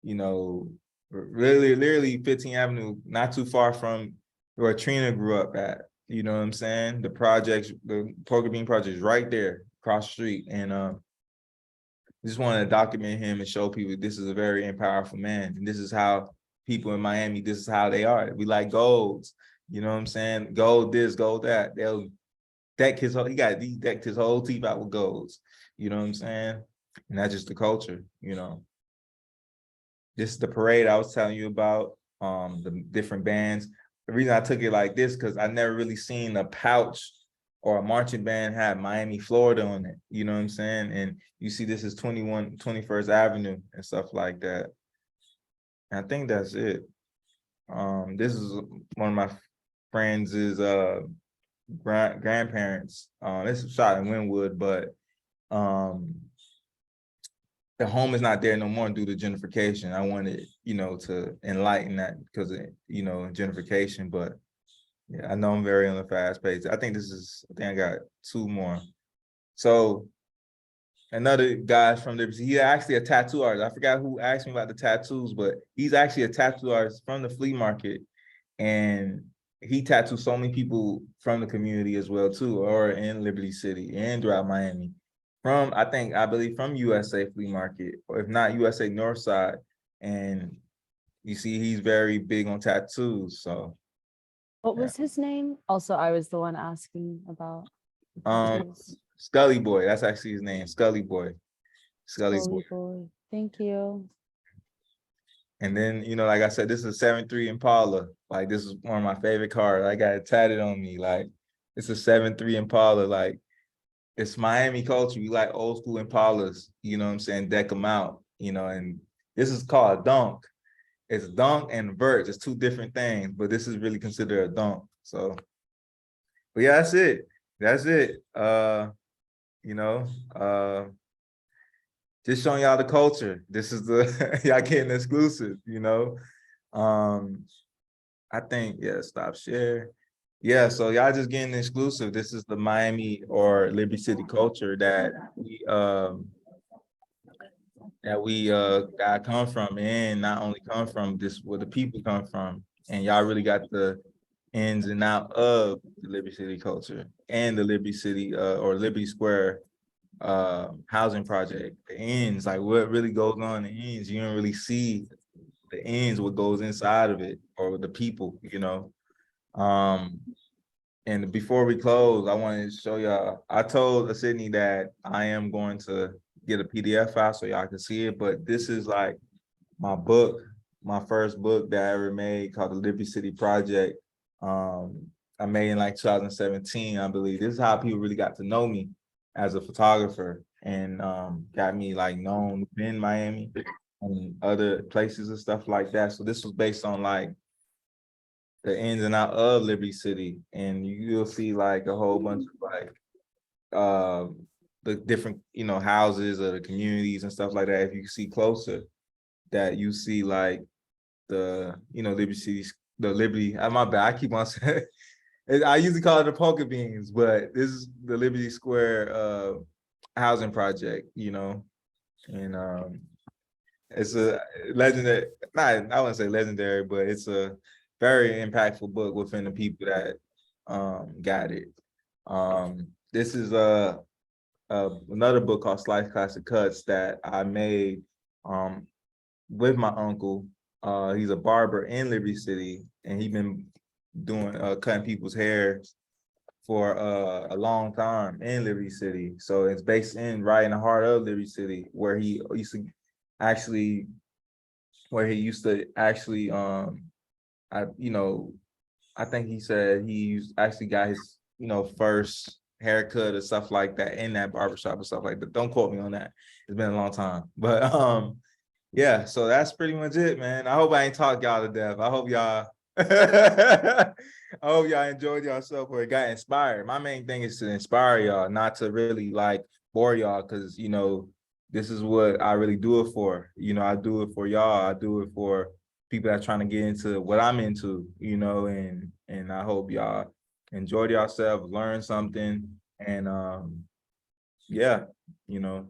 you know, really, literally 15th Avenue, not too far from where Trina grew up at. You know what I'm saying? The projects, the Poker Bean project is right there across the street. And just wanted to document him and show people this is a very powerful man. And this is how people in Miami, this is how they are. We like golds. You know what I'm saying? Gold this, gold that. They'll decked his whole, he decked his whole teeth out with golds. You know what I'm saying? And that's just the culture, you know. This is the parade I was telling you about, the different bands. The reason I took it like this, because I never really seen a pouch or a marching band have Miami, Florida on it. You know what I'm saying? And you see this is 21st Avenue and stuff like that. And I think that's it. This is one of my friends' grandparents. This is shot in Wynwood, but the home is not there no more due to gentrification. I wanted, you know, to enlighten that because of, you know, gentrification. But yeah, I know I'm very on the fast pace. I think I got two more. So another guy from there, he's actually a tattoo artist. I forgot who asked me about the tattoos, but he's actually a tattoo artist from the flea market. And he tattooed so many people from the community as well too, or in Liberty City and throughout Miami. I believe from USA Flea Market, or if not USA Northside. And you see, he's very big on tattoos. So What Yeah. was his name? Also, I was the one asking about the tattoos. Scully Boy, that's actually his name, Scully Boy. Scully Boy. Scully Boy. Thank you. And then, you know, like I said, this is a 7.3 Impala. Like, this is one of my favorite cars. I got it tatted on me. Like, it's a 7.3 Impala. Like, it's Miami culture. We like old school Impalas, you know what I'm saying? Deck them out, you know, and this is called a donk. It's donk and vert. It's two different things, but this is really considered a donk. So, but yeah, that's it. That's it. You know, just showing y'all the culture. This is the y'all getting exclusive, you know. I think, yeah, stop share. Yeah, so y'all just getting exclusive. This is the Miami or Liberty City culture that we got come from, and not only come from, this where the people come from. And y'all really got the ins and out of the Liberty City culture and the Liberty City or Liberty Square housing project. The ends, like what really goes on in the ends, you don't really see the ends, what goes inside of it, or the people, you know. And before we close, I wanted to show y'all, I told Sydney that I am going to get a PDF file so y'all can see it, but this is like my book, my first book that I ever made, called the Liberty City Project. I made in like 2017, I believe. This is how people really got to know me as a photographer, and got me like known in Miami and other places and stuff like that. So this was based on like the ins and out of Liberty City, and you'll see like a whole bunch of like the different, you know, houses or the communities and stuff like that. If you see closer, that you see like the, you know, Liberty City, the Liberty, my bad, I keep on saying, I usually call it the Poker Beans, but this is the Liberty Square housing project, you know. And it's a legendary, not, I wouldn't say legendary, but it's a very impactful book within the people that got it. This is another book called Slice Classic Cuts that I made with my uncle. He's a barber in Liberty City, and he's been doing cutting people's hair for a long time in Liberty City. So it's based in right in the heart of Liberty City, where he used to actually I think he said he actually got his, you know, first haircut or stuff like that in that barbershop or stuff like that. Don't quote me on that. It's been a long time. But yeah, so that's pretty much it, man. I hope I ain't talked y'all to death. I hope y'all enjoyed yourself or got inspired. My main thing is to inspire y'all, not to really like bore y'all, because, you know, this is what I really do it for. You know, I do it for y'all. I do it for people that are trying to get into what I'm into, you know, and I hope y'all enjoyed yourself, learned something, and yeah, you know,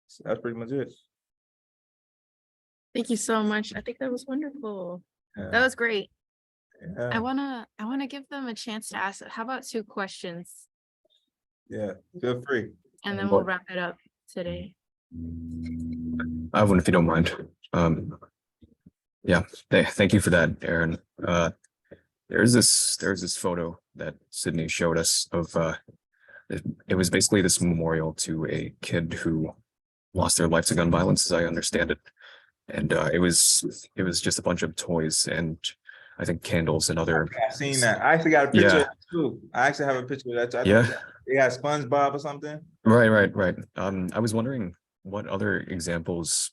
so that's pretty much it. Thank you so much. I think that was wonderful. That Yeah, was great. yeah, I wanna give them a chance to ask. How about 2 questions, yeah. Feel free. and then we'll wrap it up today. I have one if you don't mind. Yeah, thank you for that, Aaron. There's this photo that Sydney showed us of it was basically this memorial to a kid who lost their life to gun violence, as I understand it. And it was just a bunch of toys and I think candles and other. I've seen that. I actually got a picture Yeah. of that too. I actually have a picture of that too. I Yeah. think they got SpongeBob or something. Right. I was wondering what other examples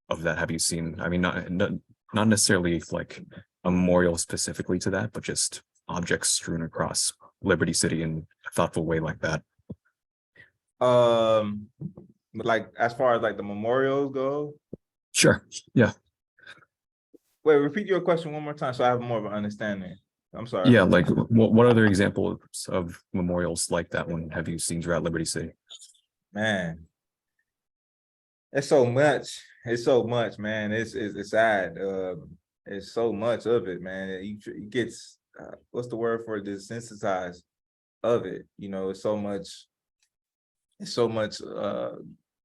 of that have you seen? I mean, not necessarily like a memorial specifically to that, but just objects strewn across Liberty City in a thoughtful way like that. But like as far as like the memorials go. Sure. Yeah. Wait, repeat your question one more time so I have more of an understanding. I'm sorry. Yeah. Like what other examples of memorials like that one have you seen throughout Liberty City? Man, it's so much. It's so much, man. It's sad. It's so much of it, man. It gets what's the word for it? Desensitized of it. You know, it's so much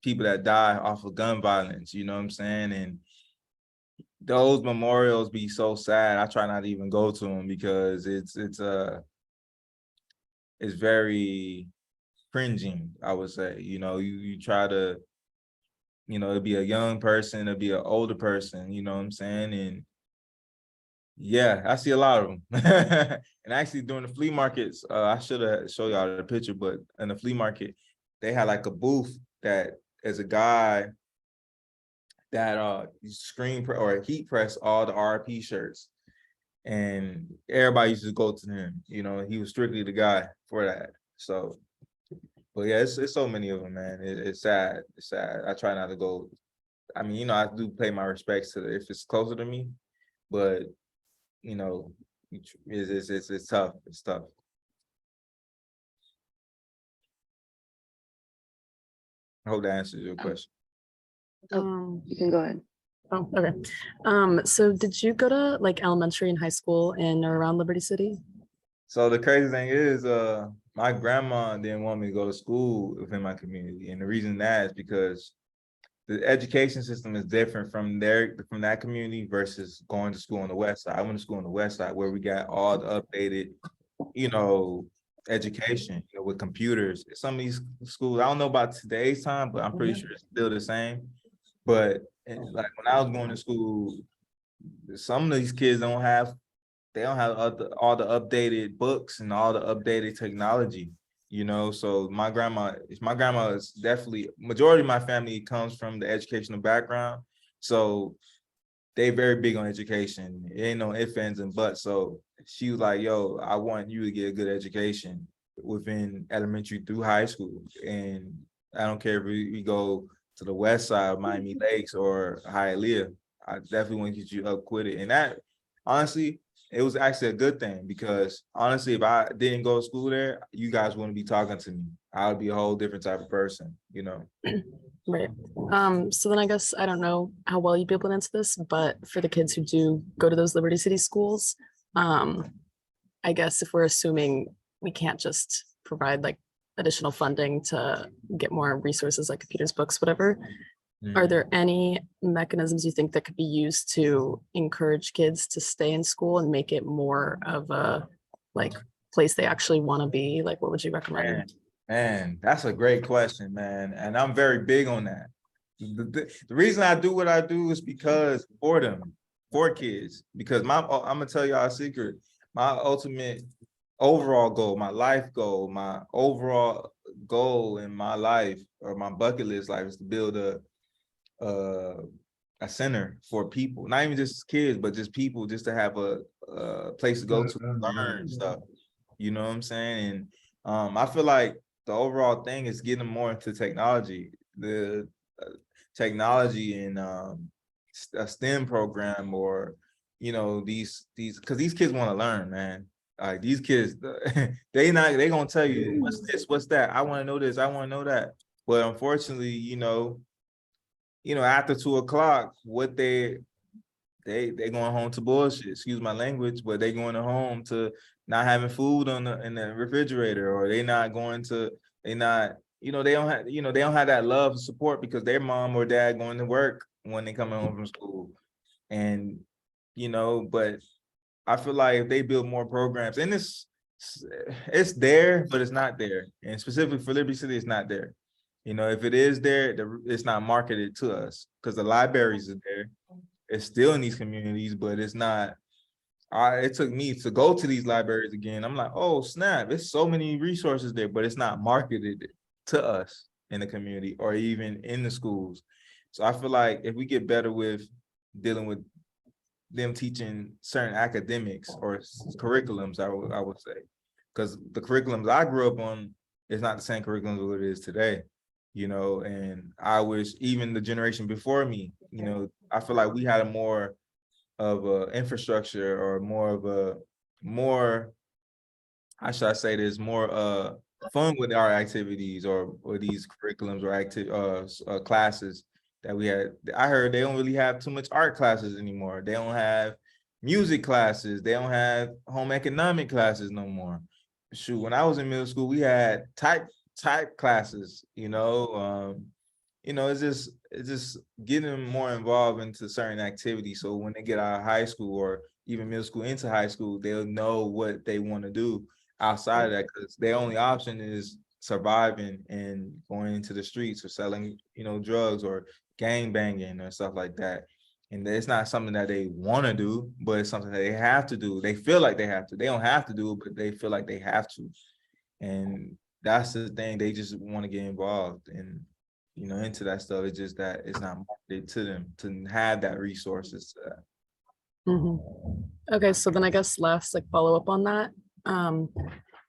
people that die off of gun violence, you know what I'm saying? And those memorials be so sad. I try not to even go to them because it's very cringing, I would say. You know, you try to, you know, it'd be a young person, it'd be an older person, you know what I'm saying? And yeah, I see a lot of them. And actually during the flea markets, I should have showed y'all the picture, but in the flea market, they had like a booth that is a guy that or heat press all the RP shirts. And everybody used to go to him, you know, he was strictly the guy for that. So, but yeah, it's so many of them, man. It's sad. It's sad. I try not to go. I mean, you know, I do pay my respects to if it's closer to me, but you know, it's tough. It's tough. I hope that answers your question. You can go ahead. Oh, okay. So did you go to like elementary and high school in or around Liberty City? So the crazy thing is, my grandma didn't want me to go to school within my community, and the reason that is because the education system is different from that community versus going to school on the west side. I went to school on the west side where we got all the updated, you know, education, you know, with computers. Some of these schools, I don't know about today's time, but I'm pretty sure it's still the same. But like when I was going to school, some of these kids don't have all the updated books and all the updated technology, you know. So my grandma is definitely, majority of my family comes from the educational background. So they very big on education. It ain't no ifs, ands, and buts. So she was like, yo, I want you to get a good education within elementary through high school. And I don't care if we go to the west side of Miami Lakes or Hialeah. I definitely want to get you up with it. And that, honestly, it was actually a good thing because honestly, if I didn't go to school there, you guys wouldn't be talking to me. I would be a whole different type of person, you know. Right. So then I guess I don't know how well you'd be able to answer this, but for the kids who do go to those Liberty City schools, I guess if we're assuming we can't just provide like additional funding to get more resources like computers, books, whatever, are there any mechanisms you think that could be used to encourage kids to stay in school and make it more of a like place they actually want to be? Like, what would you recommend? Man, that's a great question, man. And I'm very big on that. The reason I do what I do is because for them, for kids, because I'm gonna tell y'all a secret. My ultimate overall goal, my life goal, my overall goal in my life or my bucket list life is to build a center for people, not even just kids, but just people, just to have a place to go to learn stuff. You know what I'm saying? And I feel like the overall thing is getting them more into technology, the technology and a STEM program, or you know, these because these kids want to learn, man. Like these kids, they gonna tell you what's this, what's that. I want to know this, I want to know that. But unfortunately, you know, after 2 o'clock, what they going home to bullshit. Excuse my language, but they going home to not having food in the refrigerator, or they not, they don't have that love and support because their mom or dad going to work when they coming home from school. And but I feel like if they build more programs, and it's there, but it's not there. And specifically for Liberty City, it's not there. If it is there, it's not marketed to us because the libraries are there. It's still in these communities, but it's not. It took me to go to these libraries again. I'm like, oh snap, there's so many resources there, but it's not marketed to us in the community or even in the schools. So I feel like if we get better with dealing with them teaching certain academics or curriculums, I would say, because the curriculums I grew up on is not the same curriculums what it is today. And I wish even the generation before me, I feel like we had a more of a infrastructure or how should I say this, more fun with our activities or these curriculums or classes that we had. I heard they don't really have too much art classes anymore. They don't have music classes. They don't have home economic classes no more. Shoot, when I was in middle school, we had type classes, it's just getting them more involved into certain activities. So when they get out of high school or even middle school into high school, they'll know what they want to do outside of that, because their only option is surviving and going into the streets or selling, drugs or gang banging or stuff like that. And it's not something that they want to do, but it's something that they have to do. They feel like they have to. They don't have to do it, but they feel like they have to. And that's the thing. They just want to get involved and, into that stuff. It's just that it's not marketed to them to have that resources to that. Okay, so then I guess last like follow up on that.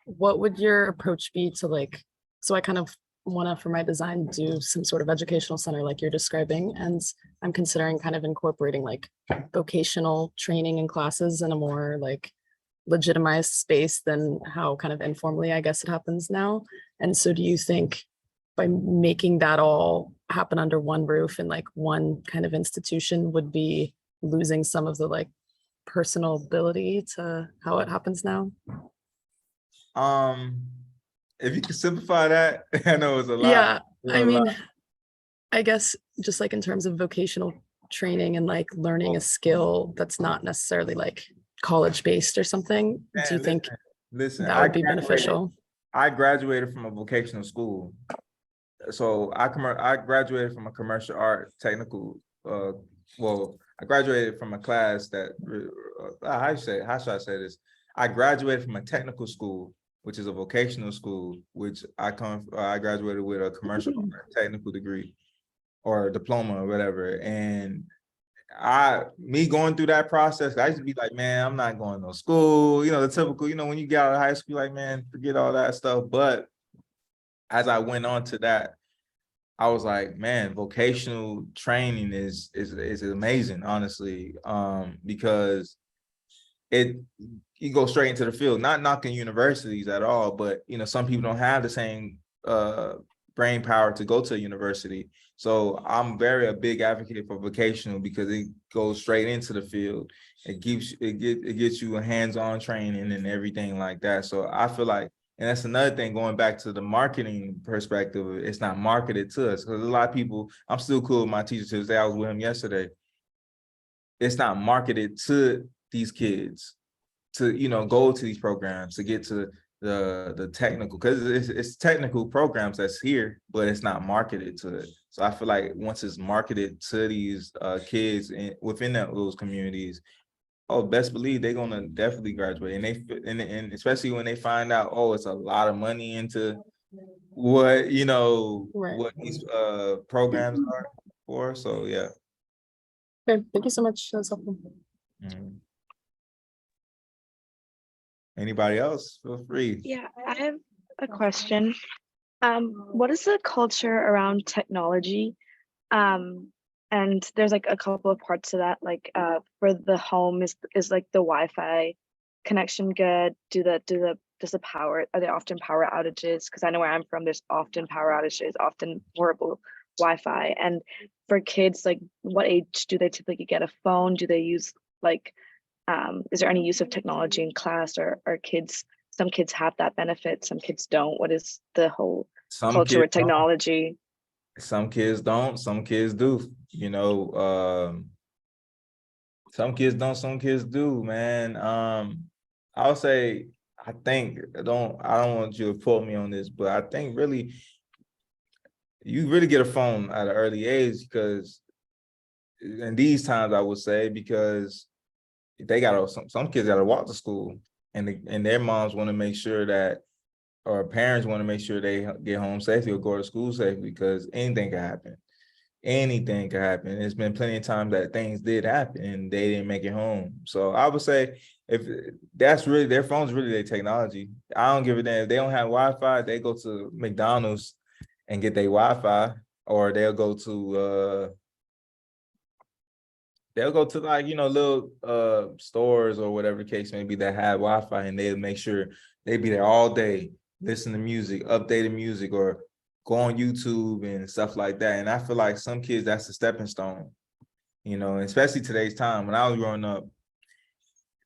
What would your approach be to like, so I kind of want to, for my design, do some sort of educational center like you're describing, and I'm considering kind of incorporating like vocational training and classes in a more like legitimized space than how kind of informally I guess it happens now. And so do you think by making that all happen under one roof and like one kind of institution would be losing some of the like personal ability to how it happens now? If you can simplify that, I know it's a lot. Yeah, I mean, lot. I guess just like in terms of vocational training and like learning a skill that's not necessarily like college based or something, do you think listen, that would be beneficial? I graduated from a vocational school. So I graduated from a commercial art technical, I graduated from a class that, how should I say this? I graduated from a technical school, which is a vocational school, which I graduated with a commercial art technical degree or diploma or whatever. And me going through that process, I used to be like, man, I'm not going to school, the typical, when you get out of high school, like, man, forget all that stuff. But as I went on to that, I was like, man, vocational training is amazing, honestly, because you go straight into the field. Not knocking universities at all, but some people don't have the same brain power to go to a university. So I'm a big advocate for vocational because it goes straight into the field. It gets you a hands-on training and everything like that. So I feel like, and that's another thing, going back to the marketing perspective, it's not marketed to us. Because a lot of people, I'm still cool with my teacher to this day. I was with him yesterday. It's not marketed to these kids to, go to these programs, to get to the technical, because it's technical programs that's here, but it's not marketed to it. So I feel like once it's marketed to these kids within those communities, best believe they're gonna definitely graduate, and especially when they find out, it's a lot of money into what Right. what these programs are for. So yeah. Okay, thank you so much. That's helpful. Mhm. Anybody else? Feel free. Yeah, I have a question. What is the culture around technology? And there's like a couple of parts to that. Like, for the home, is like the Wi-Fi connection good? Does the power, are there often power outages? Because I know where I'm from, there's often power outages, often horrible Wi-Fi. And for kids, like, what age do they typically get a phone? Do they use like, is there any use of technology in class, or some kids have that benefit, some kids don't? What is the whole culture with technology? Some kids don't, some kids do, some kids don't, some kids do, man. I would say, I don't want you to quote me on this, but I think really, you really get a phone at an early age, because in these times, I would say, because they some kids gotta walk to school, and their moms want to make sure that, or parents want to make sure they get home safely or go to school safely, because anything can happen. Anything can happen. There's been plenty of times that things did happen and they didn't make it home. So I would say, if that's really their phone's really their technology, I don't give a damn if they don't have Wi-Fi. They go to McDonald's and get their Wi-Fi, or they'll go to like, little stores or whatever the case may be that have Wi-Fi, and they'll make sure they be there all day, listen to music, updated music, or go on YouTube and stuff like that. And I feel like some kids, that's a stepping stone, especially today's time. When I was growing up,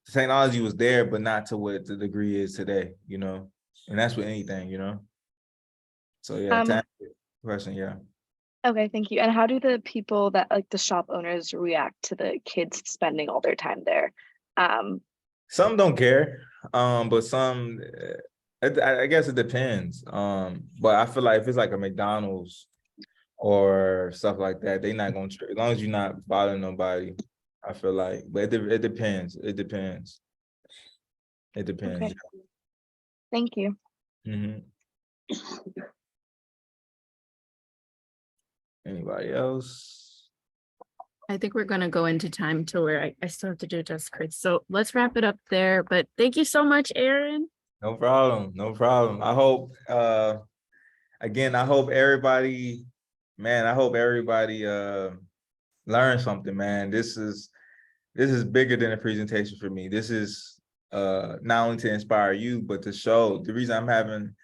the technology was there, but not to what the degree is today, and that's with anything, So yeah, to answer your question, yeah. Okay, thank you. And how do the people that like the shop owners react to the kids spending all their time there? Some don't care, but some, I guess it depends. But I feel like if it's like a McDonald's or stuff like that, they not gonna, as long as you're not bothering nobody, I feel like, but it depends. It depends. It depends. Okay, thank you. Mhm. Anybody else? I think we're gonna go into time to where I still have to do just Chris. So let's wrap it up there. But thank you so much, Aaron. No problem. No problem. I hope, again, I hope everybody, man, I hope everybody learned something, man. This is bigger than a presentation for me. This is not only to inspire you, but to show. The reason I'm having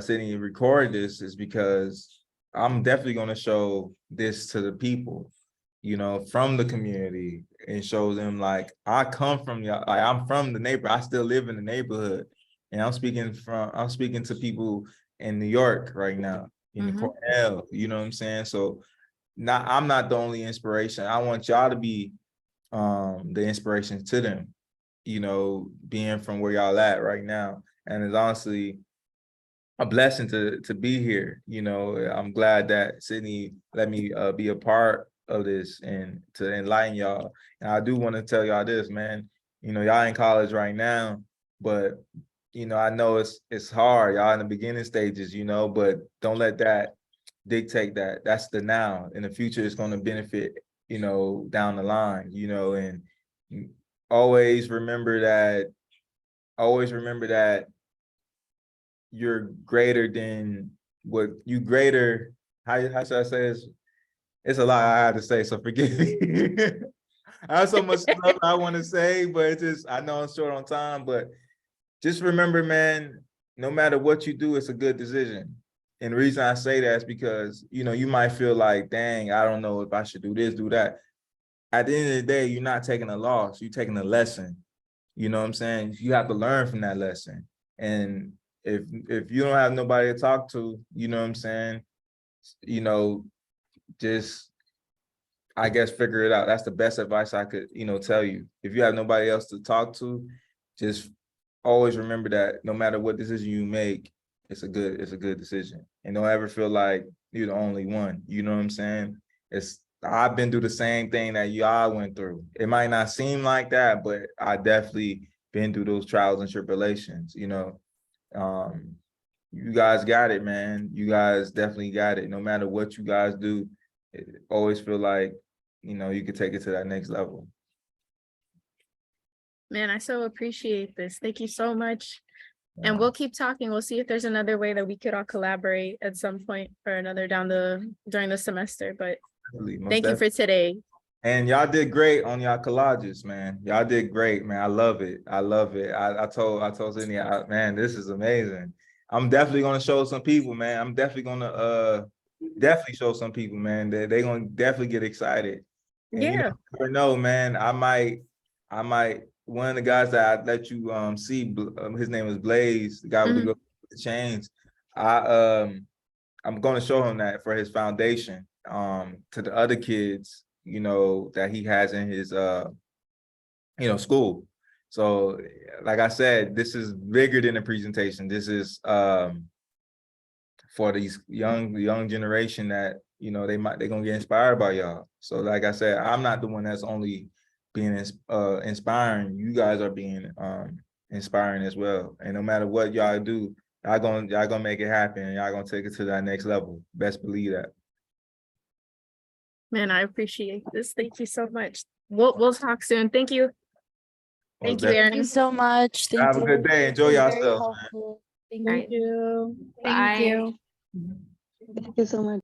Sydney record this is because I'm definitely going to show this to the people, you know, from the community, and show them like I come from y'all, like I'm from the neighborhood. I still live in the neighborhood, and I'm speaking to people in New York right now, in the Mhm. Cornell. You know what I'm saying? So I'm not the only inspiration. I want y'all to be the inspiration to them, you know, being from where y'all at right now. And it's honestly a blessing to be here. You know, I'm glad that Sydney let me be a part of this and to enlighten y'all. And I do want to tell y'all this, man. You know, y'all in college right now, but you know, I know it's hard. Y'all in the beginning stages, you know, but don't let that dictate that. That's the now. In the future, it's going to benefit, you know, down the line, you know, and always remember that, always remember that you're greater than what you greater. How should I say this? It's a lot I have to say, so forgive me. I have so much stuff I want to say, but it's just, I know I'm short on time, but just remember, man, no matter what you do, it's a good decision. And the reason I say that is because, you know, you might feel like, dang, I don't know if I should do this, do that. At the end of the day, you're not taking a loss, you're taking a lesson. You know what I'm saying? You have to learn from that lesson. And if you don't have nobody to talk to, you know what I'm saying? You know, just, I guess, figure it out. That's the best advice I could, you know, tell you. If you have nobody else to talk to, just always remember that no matter what decision you make, it's a good decision. And don't ever feel like you're the only one. You know what I'm saying? I've been through the same thing that y'all went through. It might not seem like that, but I definitely been through those trials and tribulations, you know. You guys got it, man. You guys definitely got it. No matter what you guys do, always feel like, you know, you could take it to that next level. Man, I so appreciate this. Thank you so much. And we'll keep talking. We'll see if there's another way that we could all collaborate at some point or another during the semester. But thank you for today. And y'all did great on y'all collages, man. Y'all did great, man. I love it. I love it. I told Sydney, man, this is amazing. I'm definitely gonna show some people, man. I'm definitely gonna definitely show some people, man. They gonna definitely get excited. And you Yeah. never know, man. I might one of the guys that I let you see, his name is Blaze, the guy with the chains. I'm gonna show him that for his foundation to the other kids, you know, that he has in his you know, school. So like I said, this is bigger than a presentation. This is for these young generation that, you know, they're gonna get inspired by y'all. So like I said, I'm not the one that's only being inspiring. You guys are being inspiring as well. And no matter what y'all do, y'all gonna make it happen, and y'all gonna take it to that next level. Best believe that. Man, I appreciate this. Thank you so much. We'll talk soon. Thank you. Thank you, Thank Erin. you so much. Thank Have a you. good day. It's Enjoy been very yourself. helpful. Thank Right. you. Thank Bye. you. Thank you so much.